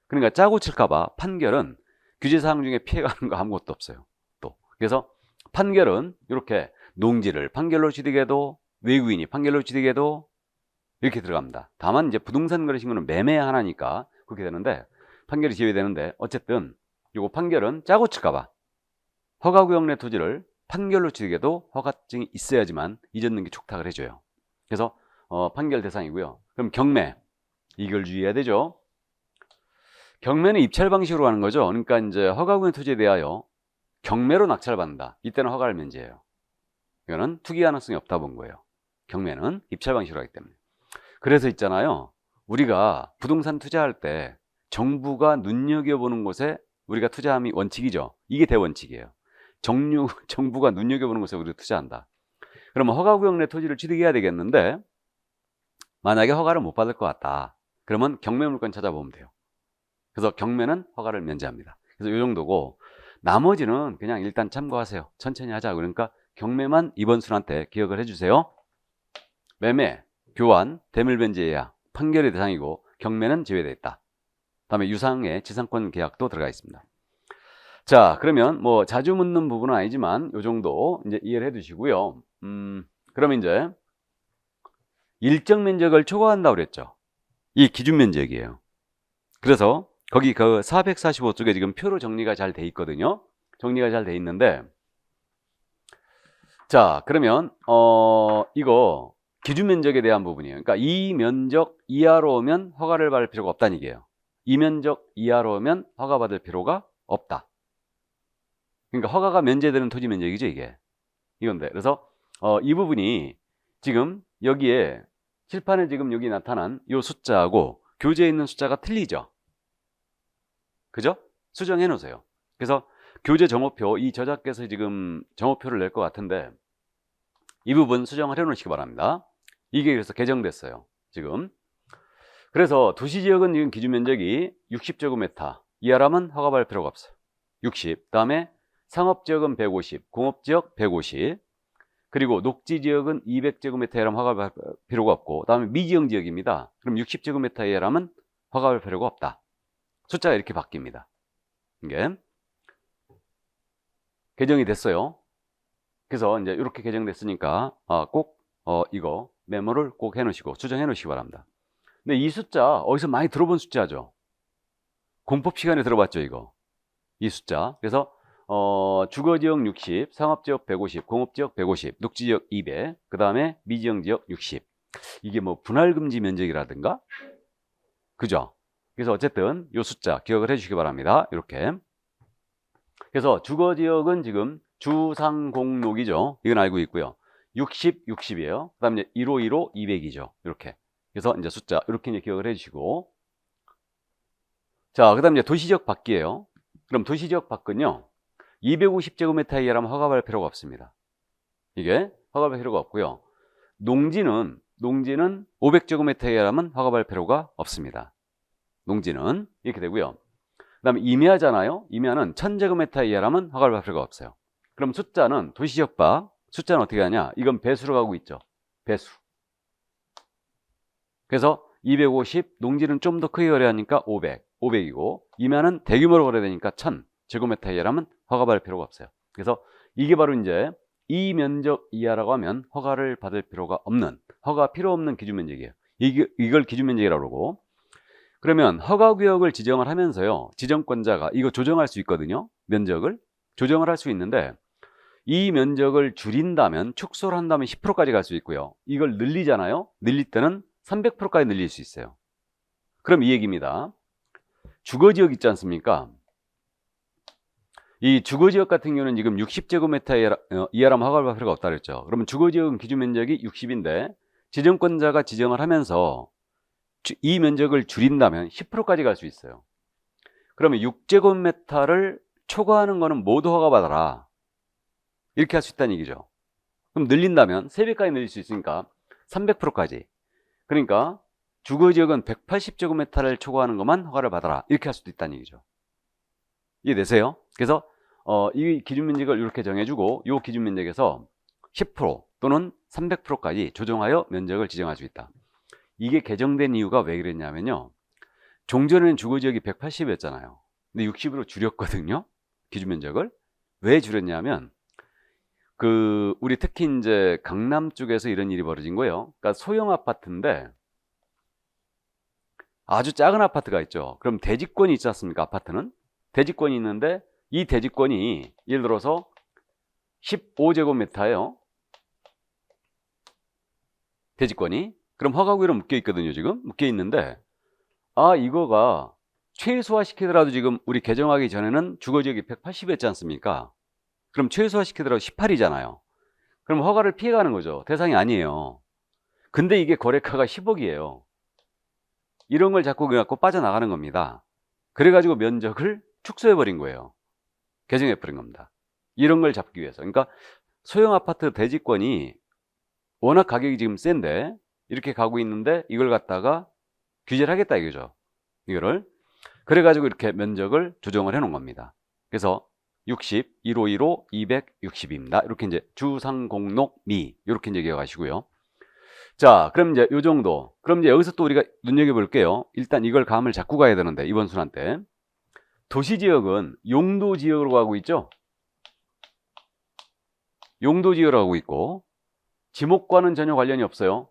그러니까 짜고 칠까봐 판결은 규제사항 중에 피해가는 거 아무것도 없어요. 또 그래서 판결은 이렇게 농지를 판결로 취득해도, 외국인이 판결로 취득해도 이렇게 들어갑니다. 다만 이제 부동산 거래 신고는 매매 하나니까 그렇게 되는데, 판결이 제외되는데, 어쨌든 요거 판결은 짜고 칠까봐 허가구역 내 토지를 판결로 취득해도 허가증이 있어야지만 이전등기 촉탁을 해줘요. 그래서 판결 대상이고요. 그럼 경매, 이걸 주의해야 되죠. 경매는 입찰 방식으로 하는 거죠. 그러니까 이제 허가구역 토지에 대하여 경매로 낙찰받는다. 이때는 허가를 면제해요. 이거는 투기 가능성이 없다 본 거예요. 경매는 입찰 방식으로 하기 때문에. 그래서 있잖아요, 우리가 부동산 투자할 때 정부가 눈여겨보는 곳에 우리가 투자함이 원칙이죠. 이게 대원칙이에요. 정부가 눈여겨보는 곳에 우리가 투자한다. 그러면 허가구역 내 토지를 취득해야 되겠는데, 만약에 허가를 못 받을 것 같다. 그러면 경매물건 찾아보면 돼요. 그래서 경매는 허가를 면제합니다. 그래서 이 정도고, 나머지는 그냥 일단 참고하세요. 천천히 하자. 그러니까 경매만 이번 순한테 기억을 해주세요. 매매, 교환, 대물변제 예약, 판결의 대상이고 경매는 제외되어 있다. 다음에 유상의 지상권 계약도 들어가 있습니다. 자, 그러면 뭐 자주 묻는 부분은 아니지만 이 정도 이제 이해를 해 두시고요. 그러면 이제 일정 면적을 초과한다고 그랬죠. 이 기준 면적이에요. 그래서 거기 그 445쪽에 지금 표로 정리가 잘 돼 있거든요. 정리가 잘 돼 있는데, 자, 그러면 이거 기준 면적에 대한 부분이에요. 그러니까 이 면적 이하로 오면 허가를 받을 필요가 없다는 얘기예요. 이 면적 이하로 오면 허가 받을 필요가 없다. 그러니까 허가가 면제되는 토지 면적이죠, 이게. 이건데. 그래서 이 부분이 지금 여기에 칠판에 지금 여기 나타난 이 숫자하고 교재에 있는 숫자가 틀리죠. 그죠? 수정해 놓으세요. 그래서 교재 정오표, 이 저자께서 지금 정오표를 낼 것 같은데 이 부분 수정을 해 놓으시기 바랍니다. 이게 그래서 개정됐어요, 지금. 그래서 도시지역은 지금 기준 면적이 60제곱미터 이하라면 허가받을 필요가 없어요. 60. 다음에 상업지역은 150, 공업지역 150, 그리고 녹지지역은 200제곱미터 이하라면 허가받을 필요가 없고, 다음에 미지형지역입니다. 그럼 60제곱미터 이하라면 허가받을 필요가 없다. 숫자가 이렇게 바뀝니다. 이게 개정이 됐어요. 그래서 이제 이렇게 개정됐으니까 꼭 이거 메모를 꼭 해놓으시고 수정해 놓으시기 바랍니다. 근데 이 숫자 어디서 많이 들어본 숫자죠. 공법 시간에 들어봤죠, 이거. 이 숫자. 그래서 주거지역 60, 상업지역 150, 공업지역 150, 녹지지역 200, 그 다음에 미지형지역 60. 이게 뭐 분할금지 면적이라든가, 그죠? 그래서 어쨌든 이 숫자 기억을 해주시기 바랍니다. 이렇게. 그래서 주거지역은 지금 주상공록이죠. 이건 알고 있고요. 60, 60이에요. 그 다음에 1515, 200이죠. 이렇게. 그래서 이제 숫자 이렇게 이제 기억을 해주시고, 자, 그 다음에 이제 도시지역 밖이에요. 그럼 도시지역 밖은요, 250제곱미터 이하라면 허가받을 필요가 없습니다. 이게 허가받을 필요가 없고요. 농지는 500제곱미터 이하라면 허가받을 필요가 없습니다. 농지는 이렇게 되고요. 그 다음에 임야잖아요. 임야는 1000제곱미터 이하라면 허가를 받을 필요가 없어요. 그럼 숫자는 도시지역 밖, 숫자는 어떻게 하냐? 이건 배수로 가고 있죠. 배수. 그래서 250, 농지는 좀 더 크게 거래하니까 500, 500이고 이면은 대규모로 거래되니까 1000 제곱미터 이하라면 허가 받을 필요가 없어요. 그래서 이게 바로 이제 이 면적 이하라고 하면 허가를 받을 필요가 없는, 허가 필요 없는 기준 면적이에요. 이걸 기준 면적이라고 그러고, 그러면 허가구역을 지정을 하면서요, 지정권자가 이거 조정할 수 있거든요. 면적을 조정을 할 수 있는데, 이 면적을 줄인다면, 축소를 한다면 10%까지 갈 수 있고요. 이걸 늘리잖아요. 늘릴 때는 300%까지 늘릴 수 있어요. 그럼 이 얘기입니다. 주거지역 있지 않습니까? 이 주거지역 같은 경우는 지금 60제곱미터 이하라면 허가를 받을 필요가 없다 그랬죠. 그러면 주거지역은 기준 면적이 60인데 지정권자가 지정을 하면서 이 면적을 줄인다면 10%까지 갈 수 있어요. 그러면 6제곱미터를 초과하는 거는 모두 허가받아라, 이렇게 할 수 있다는 얘기죠. 그럼 늘린다면 3배까지 늘릴 수 있으니까 300%까지. 그러니까 주거지역은 180제곱미터를 초과하는 것만 허가를 받아라, 이렇게 할 수도 있다는 얘기죠. 이해되세요? 그래서 이 기준 면적을 이렇게 정해주고 이 기준 면적에서 10% 또는 300%까지 조정하여 면적을 지정할 수 있다. 이게 개정된 이유가 왜 그랬냐면요, 종전에는 주거지역이 180이었잖아요. 근데 60으로 줄였거든요. 기준 면적을. 왜 줄였냐면 우리 특히 이제 강남 쪽에서 이런 일이 벌어진 거예요. 그러니까 소형 아파트인데 아주 작은 아파트가 있죠. 그럼 대지권이 있지 않습니까? 아파트는 대지권이 있는데 이 대지권이 예를 들어서 15제곱미터예요. 대지권이. 그럼 허가구역으로 묶여 있거든요. 지금 묶여 있는데 이거가 최소화 시키더라도 지금 우리 개정하기 전에는 주거지역이 180이었지 않습니까? 그럼 최소화 시키더라도 18이잖아요. 그럼 허가를 피해가는 거죠. 대상이 아니에요. 근데 이게 거래가가 10억이에요. 이런 걸 자꾸 갖고 빠져나가는 겁니다. 그래가지고 면적을 축소해버린 거예요. 개정해버린 겁니다. 이런 걸 잡기 위해서. 그러니까 소형 아파트 대지권이 워낙 가격이 지금 센데 이렇게 가고 있는데 이걸 갖다가 규제를 하겠다 이거죠. 이거를. 그래가지고 이렇게 면적을 조정을 해 놓은 겁니다. 그래서 60, 1515, 260입니다. 이렇게 이제 주상공록미 이렇게 이제 기억하시고요. 자, 그럼 이제 요 정도. 그럼 이제 여기서 또 우리가 눈여겨볼게요. 일단 이걸 감을 잡고 가야 되는데 이번 순환 때 도시지역은 용도지역으로 가고 있죠. 용도지역으로 가고 있고 지목과는 전혀 관련이 없어요.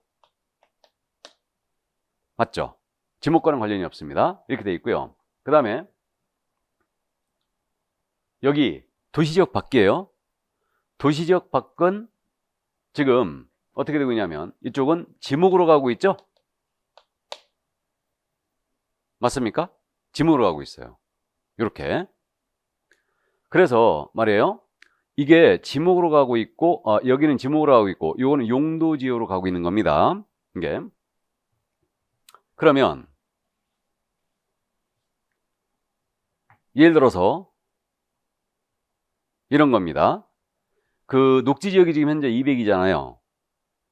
맞죠? 지목과는 관련이 없습니다. 이렇게 돼 있고요. 그 다음에 여기 도시지역 밖이에요. 도시지역 밖은 지금 어떻게 되고 있냐면 이쪽은 지목으로 가고 있죠? 맞습니까? 지목으로 가고 있어요. 이렇게. 그래서 말이에요. 이게 지목으로 가고 있고 여기는 지목으로 가고 있고 요거는 용도지역으로 가고 있는 겁니다. 이게. 그러면 예를 들어서 이런 겁니다. 그 녹지지역이 지금 현재 200이잖아요.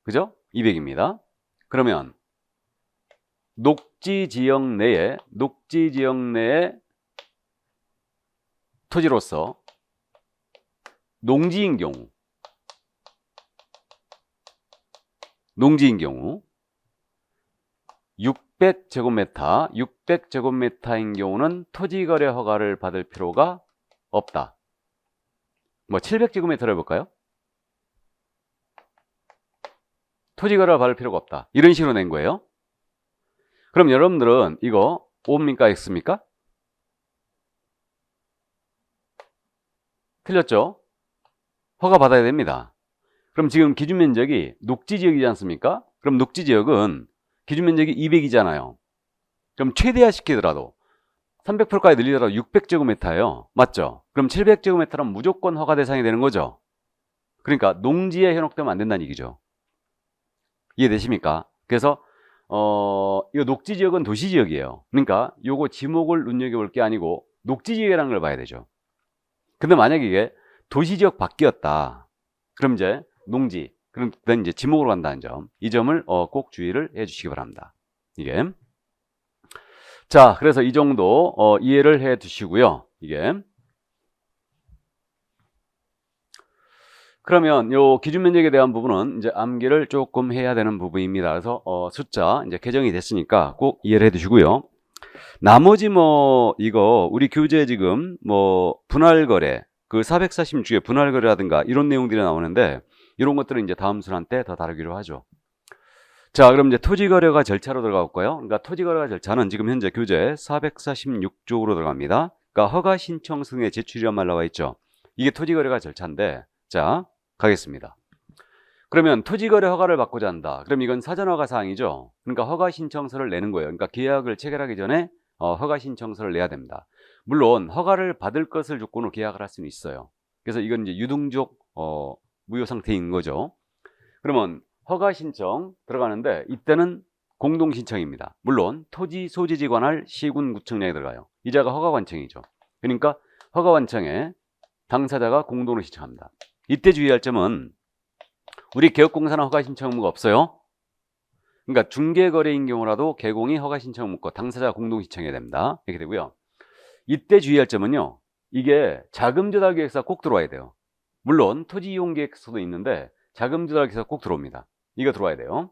그죠? 200입니다. 그러면 녹지지역 내에 토지로서 농지인 경우 600제곱미터인 경우는 토지거래 허가를 받을 필요가 없다. 뭐 700제곱미터를 해볼까요? 토지거래를 받을 필요가 없다. 이런 식으로 낸 거예요. 그럼 여러분들은 이거 O입니까? X입니까? 틀렸죠? 허가 받아야 됩니다. 그럼 지금 기준면적이 녹지지역이지 않습니까? 그럼 녹지지역은 기준면적이 200이잖아요. 그럼 최대화 시키더라도 300%까지 늘리더라도 600제곱미터예요. 맞죠? 그럼 700제곱미터는 무조건 허가 대상이 되는 거죠. 그러니까 농지에 현혹되면 안 된다는 얘기죠. 이해되십니까? 그래서 이 녹지지역은 도시지역이에요. 그러니까 요거 지목을 눈여겨볼 게 아니고 녹지지역이라는 걸 봐야 되죠. 근데 만약에 이게 도시지역 밖이었다. 그럼 이제 농지, 그럼 이제 지목으로 간다는 점, 이 점을 꼭 주의를 해주시기 바랍니다. 이게. 자, 그래서 이 정도 이해를 해 두시고요. 이게. 그러면 요 기준 면적에 대한 부분은 이제 암기를 조금 해야 되는 부분입니다. 그래서 숫자 이제 개정이 됐으니까 꼭 이해를 해 두시고요. 나머지 뭐 이거 우리 교재 지금 뭐 분할거래 그 446쪽에 분할거래라든가 이런 내용들이 나오는데 이런 것들은 이제 다음 순환 때 더 다루기로 하죠. 자, 그럼 이제 토지거래가 절차로 들어가 볼까요? 그러니까 토지거래가 절차는 지금 현재 교재 446쪽으로 들어갑니다. 그러니까 허가 신청 승인의 제출이란 말 나와 있죠. 이게 토지거래가 절차인데, 자, 가겠습니다. 그러면 토지거래 허가를 받고자 한다. 그럼 이건 사전허가 사항이죠. 그러니까 허가 신청서를 내는 거예요. 그러니까 계약을 체결하기 전에 허가 신청서를 내야 됩니다. 물론 허가를 받을 것을 조건으로 계약을 할 수는 있어요. 그래서 이건 이제 유동적 무효 상태인 거죠. 그러면 허가 신청 들어가는데 이때는 공동 신청입니다. 물론 토지 소지지 관할 시군 구청장에 들어가요. 이자가 허가 관청이죠. 그러니까 허가 관청에 당사자가 공동으로 신청합니다. 이때 주의할 점은 우리 개업공사는 허가 신청 의무가 없어요. 그러니까 중개거래인 경우라도 개공이 허가 신청 묻고 당사자가 공동 신청해야 됩니다. 이렇게 되고요. 이때 주의할 점은요. 이게 자금조달계획서가 꼭 들어와야 돼요. 물론 토지이용계획서도 있는데 자금조달계획서가 꼭 들어옵니다. 이거 들어와야 돼요.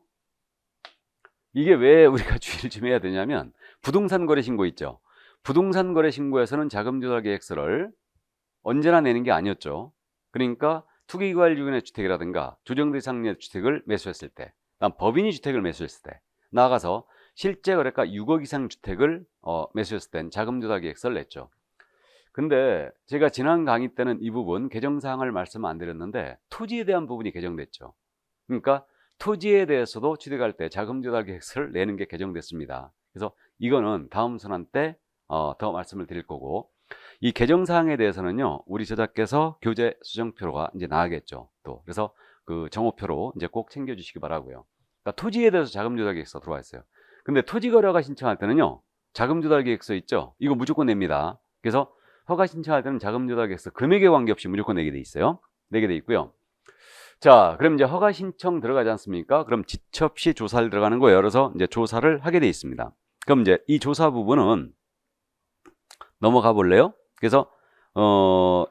이게 왜 우리가 주의를 좀 해야 되냐면 부동산 거래 신고 있죠. 부동산 거래 신고에서는 자금조달계획서를 언제나 내는 게 아니었죠. 그러니까 투기관리기관의 주택이라든가 조정대상의 주택을 매수했을 때, 법인이 주택을 매수했을 때, 나아가서 실제 거래가 6억 이상 주택을 매수했을 땐 자금조달계획서를 냈죠. 근데 제가 지난 강의 때는 이 부분 개정사항을 말씀 안 드렸는데 토지에 대한 부분이 개정됐죠. 그러니까 토지에 대해서도 취득할 때 자금조달계획서를 내는 게 개정됐습니다. 그래서 이거는 다음 순환 때 더 말씀을 드릴 거고, 이 개정사항에 대해서는요, 우리 제작께서 교재 수정표가 이제 나가겠죠. 또 그래서 그 정오표로 이제 꼭 챙겨주시기 바라고요. 그러니까 토지에 대해서 자금조달계획서 들어와 있어요. 근데 토지거래가 신청할 때는요, 자금조달계획서 있죠. 이거 무조건 냅니다. 그래서 허가 신청할 때는 자금조달계획서 금액에 관계없이 무조건 내게 돼 있어요. 내게 돼 있고요. 자, 그럼 이제 허가 신청 들어가지 않습니까? 그럼 지첩시 조사를 들어가는 거예요. 그래서 이제 조사를 하게 돼 있습니다. 그럼 이제 이 조사 부분은 넘어가 볼래요? 그래서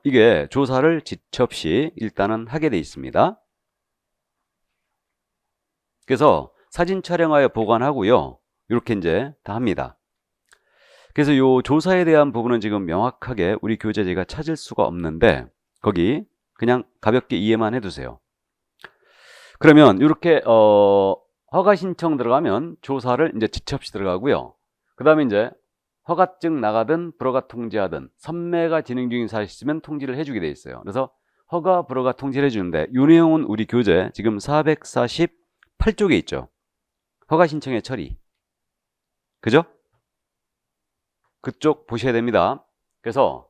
이게 조사를 지첩시 일단은 하게 돼 있습니다. 그래서 사진 촬영하여 보관하고요. 이렇게 이제 다 합니다. 그래서 요 조사에 대한 부분은 지금 명확하게 우리 교재제가 찾을 수가 없는데 거기 그냥 가볍게 이해만 해두세요. 그러면 이렇게 허가 신청 들어가면 조사를 이제 지첩시 들어가고요. 그 다음에 이제 허가증 나가든 불허가 통지하든 선매가 진행 중인 사실이 있으면 통지를 해주게 돼 있어요. 그래서 허가 불허가 통지를 해주는데 이 내용은 우리 교재 지금 448쪽에 있죠. 허가 신청의 처리. 그죠? 그쪽 보셔야 됩니다. 그래서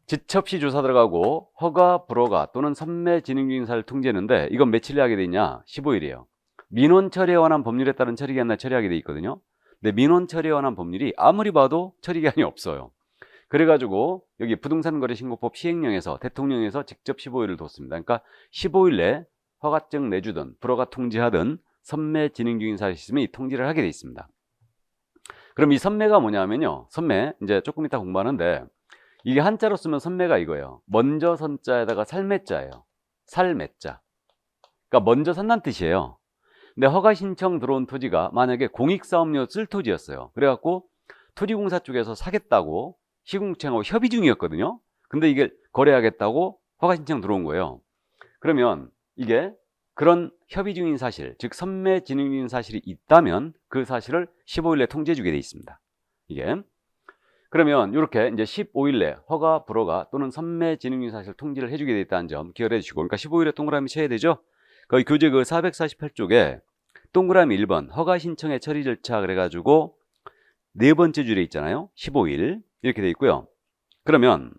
지첩시 조사 들어가고 허가 불허가 또는 선매 진행 중인 사실을 통지했는데 이건 며칠에 하게 돼 있냐? 15일이에요. 민원 처리에 관한 법률에 따른 처리기한 날 처리하게 돼 있거든요. 근데 민원 처리에 관한 법률이 아무리 봐도 처리기한이 없어요. 그래가지고 여기 부동산거래신고법 시행령에서 대통령에서 직접 15일을 뒀습니다. 그러니까 15일 내에 허가증 내주든 불허가 통지하든 선매 진행 중인 사실이 있으면 이 통지를 하게 돼 있습니다. 그럼 이 선매가 뭐냐면요. 선매 이제 조금 이따 공부하는데 이게 한자로 쓰면 선매가 이거예요. 먼저 선자에다가 살매자예요. 살매자. 그러니까 먼저 산다는 뜻이에요. 근데 허가 신청 들어온 토지가 만약에 공익사업료 쓸 토지였어요. 그래갖고 토지공사 쪽에서 사겠다고 시군구청하고 협의 중이었거든요. 근데 이게 거래하겠다고 허가 신청 들어온 거예요. 그러면 이게 그런 협의 중인 사실, 즉 선매 진행 중인 사실이 있다면 그 사실을 15일 내에 통지해 주게 돼 있습니다. 이게 그러면 이렇게 이제 15일 내 허가 불허가 또는 선매 진행 중인 사실 통지를 해주게 돼 있다는 점 기억해 주시고, 그러니까 15일에 동그라미 쳐야 되죠. 거기 교재 그 448쪽에 동그라미 1번 허가 신청의 처리 절차 그래가지고 네 번째 줄에 있잖아요. 15일 이렇게 돼 있고요. 그러면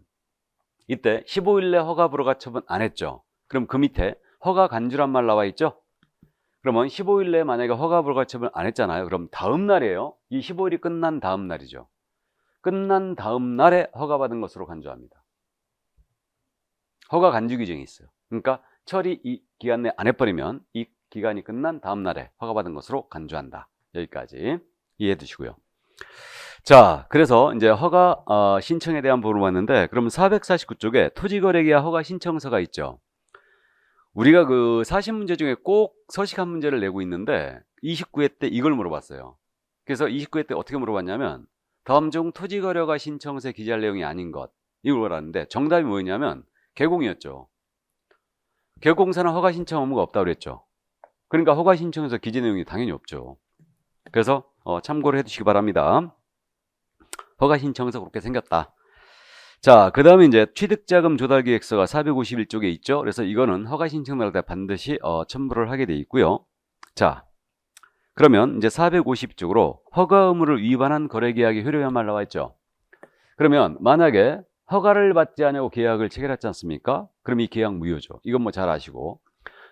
이때 15일 내 허가 불허가 처분 안 했죠. 그럼 그 밑에 허가 간주란 말 나와 있죠. 그러면 15일 내에 만약에 허가 불허가 처분 안 했잖아요. 그럼 다음 날이에요. 이 15일이 끝난 다음 날이죠. 끝난 다음 날에 허가받은 것으로 간주합니다. 허가 간주 규정이 있어요. 그러니까 처리 이 기간 내에 안 해버리면 이 기간이 끝난 다음 날에 허가받은 것으로 간주한다. 여기까지 이해해 두시고요. 자, 그래서 이제 허가 신청에 대한 부분을 봤는데, 그러면 449쪽에 토지거래계약 허가 신청서가 있죠. 우리가 그 40문제 중에 꼭 서식한 문제를 내고 있는데 29회 때 이걸 물어봤어요. 그래서 29회 때 어떻게 물어봤냐면 다음 중 토지거래가 신청서에 기재할 내용이 아닌 것, 이걸 물어봤는데 정답이 뭐였냐면 개공이었죠. 개공사는 허가 신청 의무가 없다고 그랬죠. 그러니까 허가 신청에서 기재 내용이 당연히 없죠. 그래서 참고를 해두시기 바랍니다. 허가 신청서 그렇게 생겼다. 자, 그 다음에 이제 취득자금 조달계획서가 451쪽에 있죠. 그래서 이거는 허가 신청을 할 때 반드시 첨부를 하게 돼 있고요. 자, 그러면 이제 450쪽으로 허가 의무를 위반한 거래계약이 효력야말 나와 있죠. 그러면 만약에 허가를 받지 않냐고 계약을 체결했지 않습니까? 그럼 이 계약 무효죠. 이건 뭐 잘 아시고,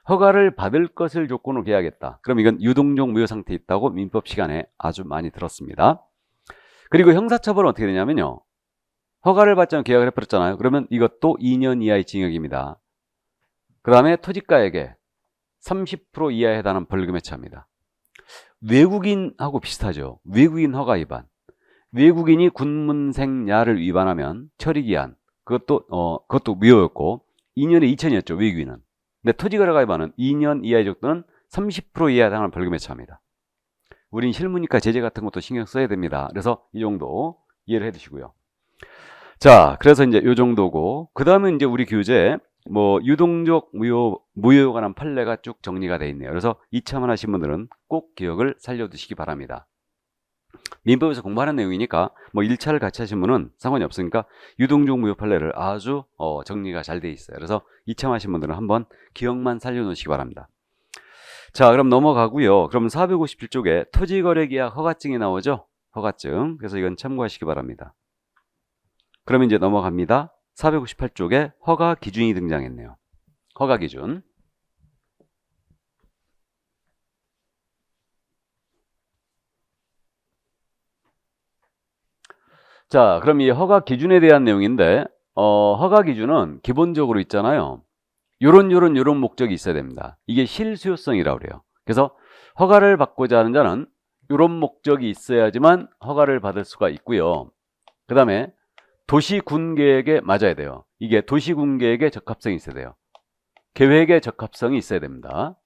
허가를 받을 것을 조건으로 계약했다. 그럼 이건 유동적 무효 상태에 있다고 민법 시간에 아주 많이 들었습니다. 그리고 형사처벌은 어떻게 되냐면요. 허가를 받지 않고 계약을 해버렸잖아요. 그러면 이것도 2년 이하의 징역입니다. 그 다음에 토지가액의 30% 이하에 해당하는 벌금에 처합니다. 외국인하고 비슷하죠. 외국인 허가 위반. 외국인이 군문생야를 위반하면 처리기한, 그것도 무효였고 2년에 2천이었죠. 외국인은. 근데 토지거래가 위반은 2년 이하의 적도는 30% 이하에 해당하는 벌금에 처합니다. 우린 실무니까 제재 같은 것도 신경 써야 됩니다. 그래서 이 정도 이해를 해 두시고요. 자, 그래서 이제 요 정도고, 그 다음에 이제 우리 교재 뭐 유동적 무효에 관한 판례가 쭉 정리가 되어 있네요. 그래서 2차만 하신 분들은 꼭 기억을 살려두시기 바랍니다. 민법에서 공부하는 내용이니까 뭐 1차를 같이 하신 분은 상관이 없으니까 유동적 무효 판례를 아주 정리가 잘 되어 있어요. 그래서 2차 하신 분들은 한번 기억만 살려놓으시기 바랍니다. 자, 그럼 넘어가고요. 그럼 457쪽에 토지거래계약 허가증이 나오죠. 허가증. 그래서 이건 참고하시기 바랍니다. 그럼 이제 넘어갑니다. 458쪽에 허가 기준이 등장했네요. 허가 기준. 자, 그럼 이 허가 기준에 대한 내용인데, 허가 기준은 기본적으로 있잖아요. 요런 목적이 있어야 됩니다. 이게 실수요성이라고 그래요. 그래서 허가를 받고자 하는 자는 요런 목적이 있어야지만 허가를 받을 수가 있고요. 그 다음에 도시군 계획에 맞아야 돼요. 이게 도시군 계획에 적합성이 있어야 돼요. 계획에 적합성이 있어야 됩니다.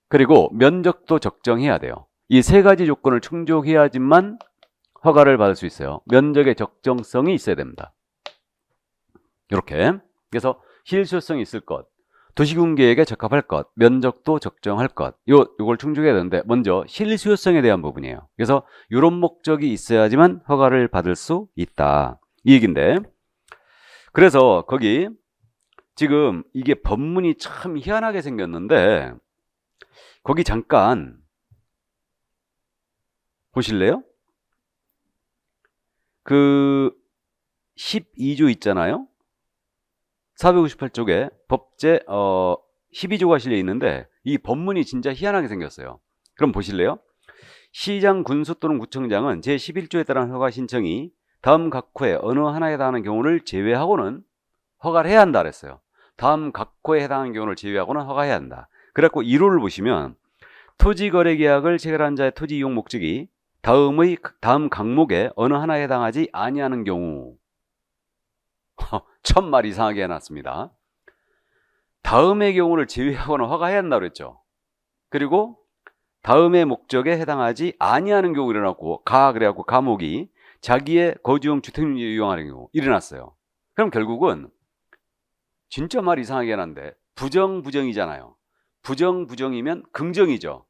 그리고 면적도 적정해야 돼요. 이 세 가지 조건을 충족해야지만 허가를 받을 수 있어요. 면적의 적정성이 있어야 됩니다. 이렇게. 그래서 실수요성이 있을 것, 도시군 계획에 적합할 것, 면적도 적정할 것, 요걸 충족해야 되는데 먼저 실수요성에 대한 부분이에요. 그래서 이런 목적이 있어야지만 허가를 받을 수 있다, 이 얘기인데, 그래서 거기 지금 이게 법문이 참 희한하게 생겼는데 거기 잠깐 보실래요? 그 12조 있잖아요. 458쪽에 법제 12조가 실려 있는데 이 법문이 진짜 희한하게 생겼어요. 그럼 보실래요? 시장, 군수 또는 구청장은 제11조에 따른 허가 신청이 다음 각 호에 어느 하나에 해당하는 경우를 제외하고는 허가를 해야 한다 그랬어요. 다음 각 호에 해당하는 경우를 제외하고는 허가해야 한다. 그래갖고 1호를 보시면 토지거래계약을 체결한 자의 토지 이용 목적이 다음 각목에 어느 하나에 해당하지 아니하는 경우. 첫 말 이상하게 해놨습니다. 다음의 경우를 제외하고는 허가해야 한다고 그랬죠. 그리고 다음의 목적에 해당하지 아니하는 경우 일어났고, 그래갖고 가목이 자기의 거주용 주택용지를 이용하는 경우 일어났어요. 그럼 결국은 진짜 말 이상하게 해놨는데 부정이잖아요. 부정이면 긍정이죠.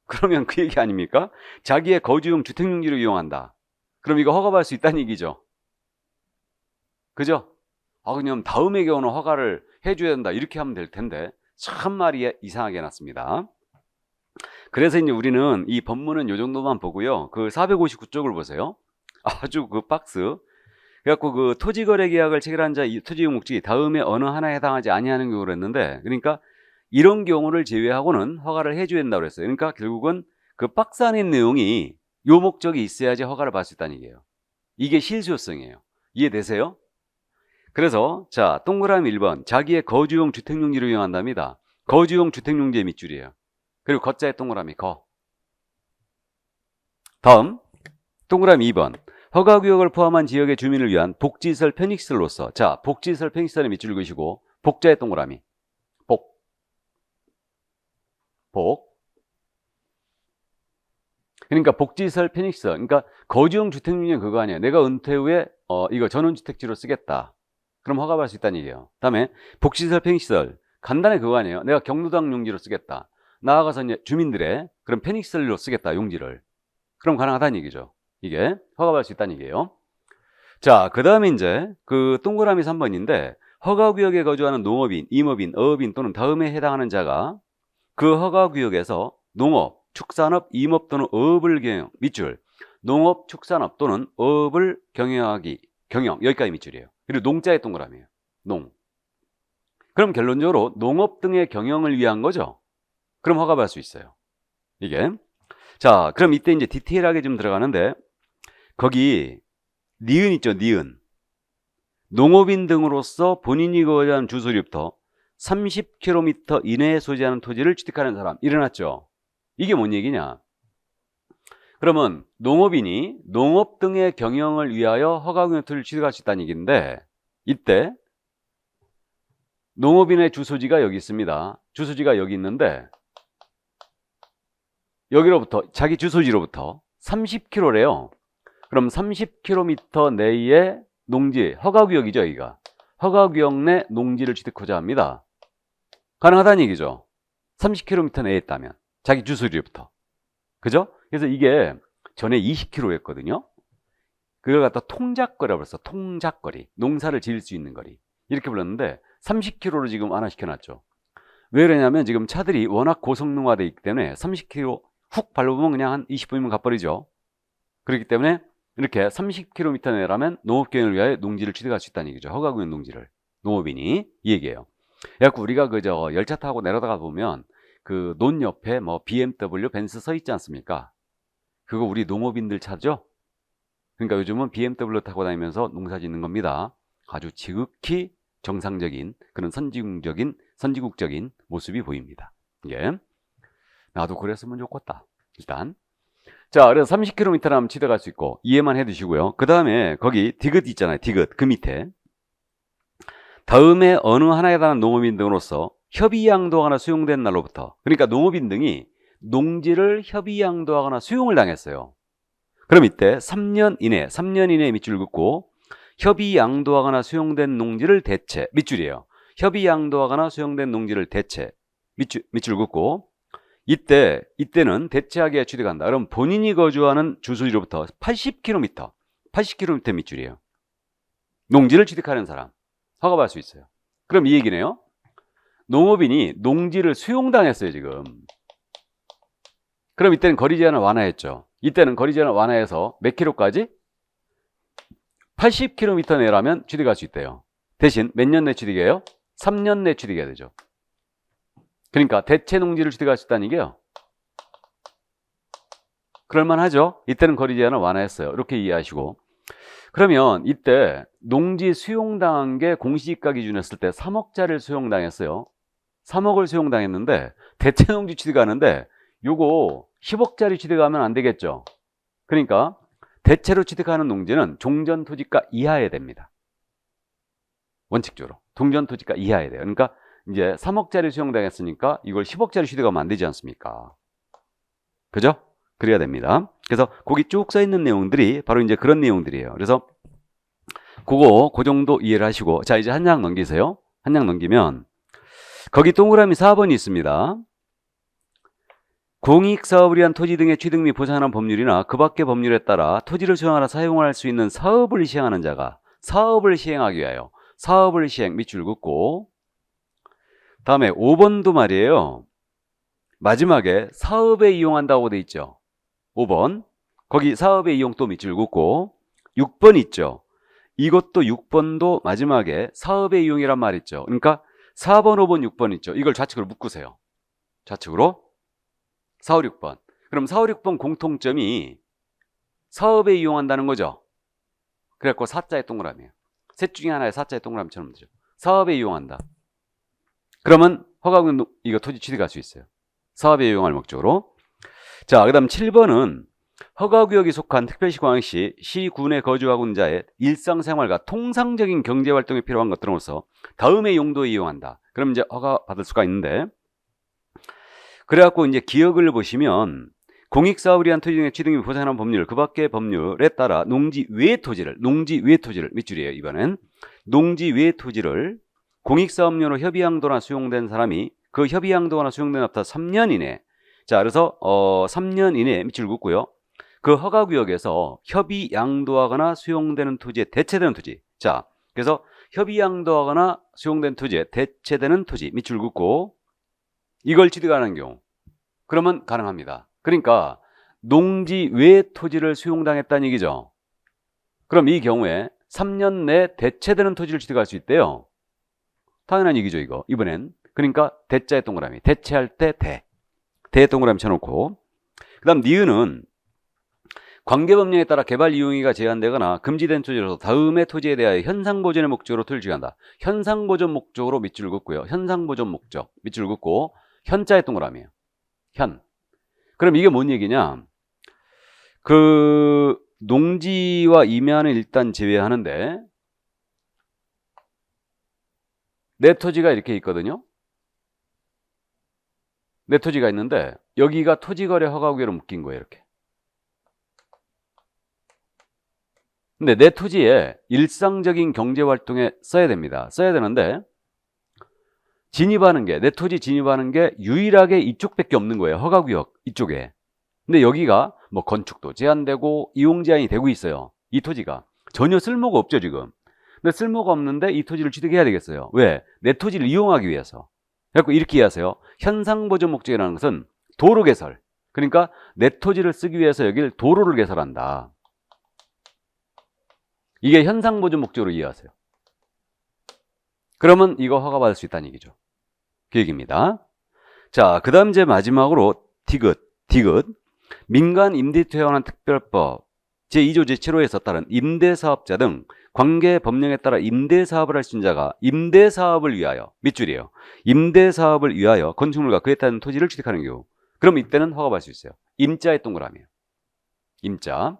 그러면 그 얘기 아닙니까? 자기의 거주용 주택용지를 이용한다. 그럼 이거 허가받을 수 있다는 얘기죠. 그죠? 그냥 다음의 경우는 허가를 해줘야 된다, 이렇게 하면 될 텐데 참 말이 이상하게 해놨습니다. 그래서 이제 우리는 이 법문은 요 정도만 보고요. 그 459쪽을 보세요. 아주 그 박스. 그래갖고 그 토지거래계약을 체결한 자 토지이용 목적이 다음에 어느 하나에 해당하지 아니하는 경우를 했는데, 그러니까 이런 경우를 제외하고는 허가를 해줘야 된다고 그랬어요. 그러니까 결국은 그 박스 안에 있는 내용이 요 목적이 있어야지 허가를 받을 수 있다는 얘기예요. 이게 실수요성이에요. 이해되세요? 그래서 자, 동그라미 1번 자기의 거주용 주택용지를 이용한답니다. 거주용 주택용지의 밑줄이에요. 그리고 거자의 동그라미 거. 다음 동그라미 2번 허가구역을 포함한 지역의 주민을 위한 복지시설 편익시설로서, 자, 복지시설 편익시설의 밑줄 그으시고 복자의 동그라미, 복. 그러니까 복지시설 편익시설, 그러니까 거주용 주택용이 그거 아니에요. 내가 은퇴 후에 이거 전원주택지로 쓰겠다. 그럼 허가받을 수 있다는 얘기예요. 다음에 복지시설 편익시설, 간단히 그거 아니에요. 내가 경로당 용지로 쓰겠다. 나아가서 이제 주민들의 그런 편익시설로 쓰겠다, 용지를. 그럼 가능하다는 얘기죠. 이게 허가받을 수 있다는 얘기예요. 자, 그 다음에 이제 그 동그라미 3번인데, 허가구역에 거주하는 농업인, 임업인, 어업인 또는 다음에 해당하는 자가 그 허가구역에서 농업, 축산업, 임업 또는 어업을 경영, 밑줄. 농업, 축산업 또는 어업을 경영, 여기까지 밑줄이에요. 그리고 농자의 동그라미예요. 농. 그럼 결론적으로 농업 등의 경영을 위한 거죠. 그럼 허가받을 수 있어요. 이게. 자, 그럼 이때 이제 디테일하게 좀 들어가는데, 거기 니은 있죠, 니은. 농업인 등으로서 본인이 거주하는 주소지부터 30km 이내에 소지하는 토지를 취득하는 사람, 일어났죠. 이게 뭔 얘기냐? 그러면 농업인이 농업 등의 경영을 위하여 허가구역 토지를 취득할 수 있다는 얘기인데, 이때 농업인의 주소지가 여기 있습니다. 주소지가 여기 있는데, 여기로부터, 자기 주소지로부터 30km래요. 그럼 30km 내에 농지, 허가구역이죠, 여기가. 허가구역 내 농지를 취득하자 합니다. 가능하다는 얘기죠. 30km 내에 있다면. 자기 주소지로부터. 그죠? 그래서 이게 전에 20km였거든요. 그걸 갖다 통작거리라고 불렀어. 통작거리. 농사를 지을 수 있는 거리. 이렇게 불렀는데 30km로 지금 완화시켜놨죠. 왜 그러냐면 지금 차들이 워낙 고성능화되어 있기 때문에 30km 훅 밟으면 그냥 한 20분이면 가버리죠. 그렇기 때문에 이렇게 30km 내라면 농업경영을 위하여 농지를 취득할 수 있다는 얘기죠. 허가구역 농지를. 농업인이. 이 얘기예요. 그래갖고 우리가 그저 열차 타고 내려다가 보면 그 논 옆에 뭐 BMW, 벤츠 서 있지 않습니까? 그거 우리 농업인들 차죠? 그러니까 요즘은 BMW 타고 다니면서 농사 짓는 겁니다. 아주 지극히 정상적인 그런 선지국적인 모습이 보입니다. 이게. 나도 그랬으면 좋겠다. 일단. 자, 그래서 30km라면 취득할 수 있고, 이해만 해 두시고요. 그 다음에 거기 디귿 있잖아요. 디귿. 그 밑에. 다음에 어느 하나에 관한 농업인 등으로서 협의 양도하거나 수용된 날로부터. 그러니까 농업인 등이 농지를 협의 양도하거나 수용을 당했어요. 그럼 이때 3년 이내에 밑줄 긋고, 협의 양도하거나 수용된 농지를 대체, 밑줄이에요. 협의 양도하거나 수용된 농지를 대체, 밑줄 긋고, 이때는 대체하게 취득한다. 그럼 본인이 거주하는 주소지로부터 80km 밑줄이에요. 농지를 취득하는 사람, 허가받을 수 있어요. 그럼 이 얘기네요. 농업인이 농지를 수용당했어요, 지금. 그럼 이때는 거리 제한을 완화했죠. 이때는 거리 제한을 완화해서 몇 킬로까지? 80km 내라면 취득할 수 있대요. 대신 몇 년 내 취득이에요? 3년 내 취득해야 되죠. 그러니까 대체 농지를 취득할 수 있다는 얘기예요. 그럴만하죠. 이때는 거리 제한을 완화했어요. 이렇게 이해하시고. 그러면 이때 농지 수용당한 게 공시지가 기준이었을 때 3억짜리를 수용당했어요. 3억을 수용당했는데 대체 농지 취득하는데 요거 10억짜리 취득하면 안 되겠죠. 그러니까 대체로 취득하는 농지는 종전토지가 이하에 됩니다. 원칙적으로 종전토지가 이하에 돼요. 그러니까 이제 3억짜리 수용당했으니까 이걸 10억짜리 취득하면 안 되지 않습니까? 그죠? 그래야 됩니다. 그래서 거기 쭉 써 있는 내용들이 바로 이제 그런 내용들이에요. 그래서 그 정도 이해를 하시고, 자, 이제 한 장 넘기세요. 한 장 넘기면 거기 동그라미 4번이 있습니다. 공익사업을 위한 토지 등의 취득 및 보상하는 법률이나 그 밖의 법률에 따라 토지를 수용하나 사용할 수 있는 사업을 시행하는 자가 사업을 시행하기 위하여 사업을 시행 밑줄 긋고, 다음에 5번도 말이에요. 마지막에 사업에 이용한다고 돼 있죠. 5번. 거기 사업에 이용 또 밑줄 긋고, 6번 있죠. 이것도 6번도 마지막에 사업에 이용이란 말 있죠. 그러니까 4번, 5번, 6번 있죠. 이걸 좌측으로 묶으세요. 좌측으로 4, 5, 6번. 그럼 4, 5, 6번 공통점이 사업에 이용한다는 거죠. 그래갖고 사자의 동그라미예요. 셋 중에 하나의 사자의 동그라미처럼 되죠. 사업에 이용한다. 그러면 허가구역 이거 토지 취득할 수 있어요. 사업에 이용할 목적으로. 자, 그 다음 7번은 허가구역이 속한 특별시 광역시 시군에 거주하고 있는 자의 일상생활과 통상적인 경제활동에 필요한 것들로서 다음의 용도에 이용한다. 그럼 이제 허가 받을 수가 있는데, 그래갖고 이제 기억을 보시면 공익사업을 위한 토지 등의 취득 및 보상하는 법률, 그 밖의 법률에 따라 농지 외 토지를 밑줄이에요. 이번엔 농지 외 토지를 공익사업료로 협의양도나 수용된 사람이 그 협의양도나 수용된 앞서 3년 이내, 자 그래서 3년 이내에 밑줄 긋고요. 그 허가구역에서 협의양도하거나 수용되는 토지에 대체되는 토지, 자 그래서 협의양도하거나 수용된 토지에 대체되는 토지 밑줄 긋고 이걸 취득하는 경우 그러면 가능합니다. 그러니까 농지 외 토지를 수용당했다는 얘기죠. 그럼 이 경우에 3년 내 대체되는 토지를 취득할 수 있대요. 당연한 얘기죠 이거. 이번엔 그러니까 대자의 동그라미, 대체할 때 대 동그라미 쳐놓고, 그 다음 니은은 관계법령에 따라 개발 이용이가 제한되거나 금지된 토지로서 다음의 토지에 대하여 현상보존의 목적으로 토지를 취득한다. 현상보존 목적으로 밑줄 긋고요. 현상보존 목적 밑줄 긋고 현자의 동그라미예요. 현. 그럼 이게 뭔 얘기냐? 그 농지와 임야는 일단 제외하는데 내 토지가 이렇게 있거든요. 내 토지가 있는데 여기가 토지거래 허가구역으로 묶인 거예요. 이렇게. 근데 내 토지에 일상적인 경제활동에 써야 됩니다. 써야 되는데 진입하는 게, 내 토지 진입하는 게 유일하게 이쪽밖에 없는 거예요. 허가구역 이쪽에. 근데 여기가 뭐 건축도 제한되고 이용 제한이 되고 있어요. 이 토지가 전혀 쓸모가 없죠 지금. 근데 쓸모가 없는데 이 토지를 취득해야 되겠어요. 왜? 내 토지를 이용하기 위해서. 그래서 이렇게 이해하세요. 현상보존 목적이라는 것은 도로 개설, 그러니까 내 토지를 쓰기 위해서 여기를 도로를 개설한다. 이게 현상보존 목적으로 이해하세요. 그러면 이거 허가받을 수 있다는 얘기죠. 그 얘기입니다. 자, 그 다음 이제 마지막으로 디귿. 민간 임대투에 관한 특별법 제2조 제7호에서 따른 임대사업자 등 관계 법령에 따라 임대사업을 할 수 있는 자가 임대사업을 위하여, 밑줄이에요. 임대사업을 위하여 건축물과 그에 따른 토지를 취득하는 경우, 그럼 이때는 허가받을 수 있어요. 임자의 동그라미예요. 임자.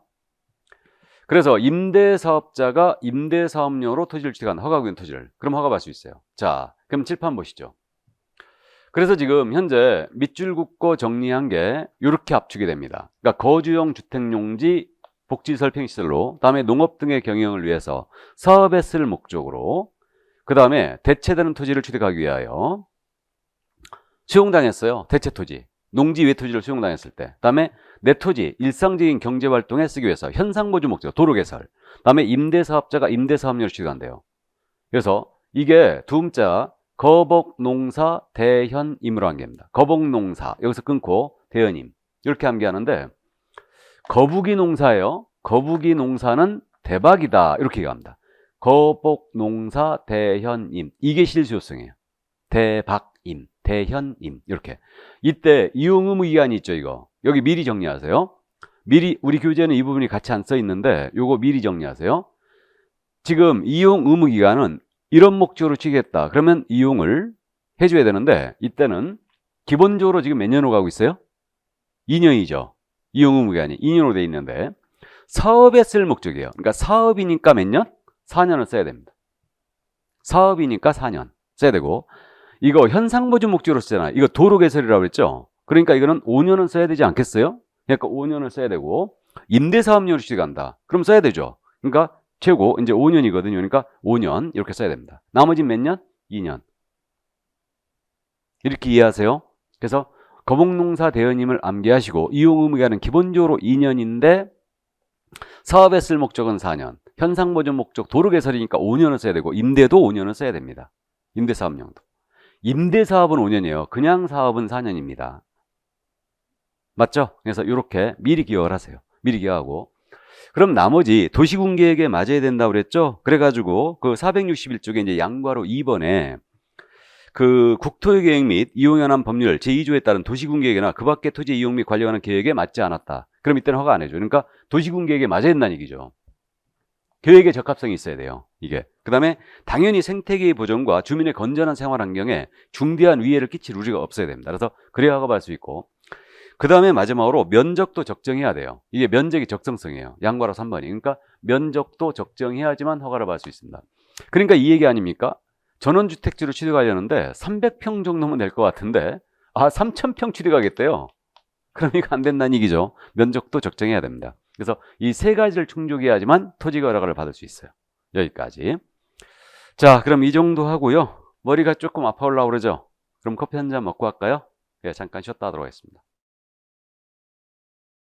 그래서 임대사업자가 임대사업료로 토지를 취득한 허가구역 토지를, 그럼 허가받을 수 있어요. 자, 그럼 칠판 보시죠. 그래서 지금 현재 밑줄 긋고 정리한 게 이렇게 압축이 됩니다. 그러니까 거주용 주택용지 복지시설 평시설로, 다음에 농업 등의 경영을 위해서 사업에 쓸 목적으로, 그 다음에 대체되는 토지를 취득하기 위하여 수용당했어요. 대체 토지, 농지 외 토지를 수용당했을 때, 그 다음에 내 토지 일상적인 경제활동에 쓰기 위해서 현상보존 목적, 도로 개설, 그 다음에 임대사업자가 임대사업료를 취득한대요. 그래서 이게 두음자 거복농사 대현임으로 암기합니다. 거복농사 여기서 끊고 대현임 이렇게 암기하는데, 거북이 농사예요. 거북이 농사는 대박이다 이렇게 얘기합니다. 거복농사 대현임, 이게 실수요성이에요. 대박임, 대현임 이렇게. 이때 이용의무기간이 있죠. 이거 여기 미리 정리하세요. 미리, 우리 교재는 이 부분이 같이 안 써 있는데 요거 미리 정리하세요. 지금 이용 의무기간은 이런 목적으로 취득했다 그러면 이용을 해줘야 되는데, 이때는 기본적으로 지금 몇 년으로 가고 있어요? 2년이죠. 이용 의무기간이 2년으로 돼 있는데 사업에 쓸 목적이에요. 그러니까 사업이니까 몇 년? 4년을 써야 됩니다. 사업이니까 4년 써야 되고, 이거 현상보존 목적으로 쓰잖아요. 이거 도로 개설이라고 그랬죠. 그러니까 이거는 5년은 써야 되지 않겠어요? 그러니까 5년을 써야 되고, 임대사업료를 취득한다 그럼 써야 되죠. 그러니까 최고 이제 5년이거든요. 그러니까 5년 이렇게 써야 됩니다. 나머지는 몇 년? 2년. 이렇게 이해하세요. 그래서 거복농사 대현임을 암기하시고, 이용 의무기간은 기본적으로 2년인데 사업에 쓸 목적은 4년, 현상보존 목적 도로 개설이니까 5년을 써야 되고, 임대도 5년을 써야 됩니다. 임대사업용도. 임대사업은 5년이에요. 그냥 사업은 4년입니다. 맞죠? 그래서 이렇게 미리 기억을 하세요. 미리 기억하고, 그럼 나머지 도시군계획에 맞아야 된다고 그랬죠? 그래가지고 그 461쪽에 이제 양괄호 2번에 그 국토계획 및 이용에 관한 법률 제2조에 따른 도시군계획이나 그 밖의 토지 이용 및 관리하는 계획에 맞지 않았다. 그럼 이때는 허가 안 해줘. 그러니까 도시군계획에 맞아야 된다는 얘기죠. 계획의 적합성이 있어야 돼요. 이게. 그 다음에 당연히 생태계의 보존과 주민의 건전한 생활 환경에 중대한 위해를 끼칠 우려가 없어야 됩니다. 그래서 그래야 허가받을 수 있고, 그 다음에 마지막으로 면적도 적정해야 돼요. 이게 면적이 적정성이에요. 양과로 3번이. 그러니까 면적도 적정해야지만 허가를 받을 수 있습니다. 그러니까 이 얘기 아닙니까? 전원주택지로 취득하려는데 300평 정도면 될 것 같은데 3000평 취득하겠대요. 그러니까 안 된다는 얘기죠. 면적도 적정해야 됩니다. 그래서 이 세 가지를 충족해야지만 토지가 허가를 받을 수 있어요. 여기까지. 자, 그럼 이 정도 하고요. 머리가 조금 아파 올라오고 그러죠? 그럼 커피 한 잔 먹고 할까요? 예, 잠깐 쉬었다 하도록 하겠습니다.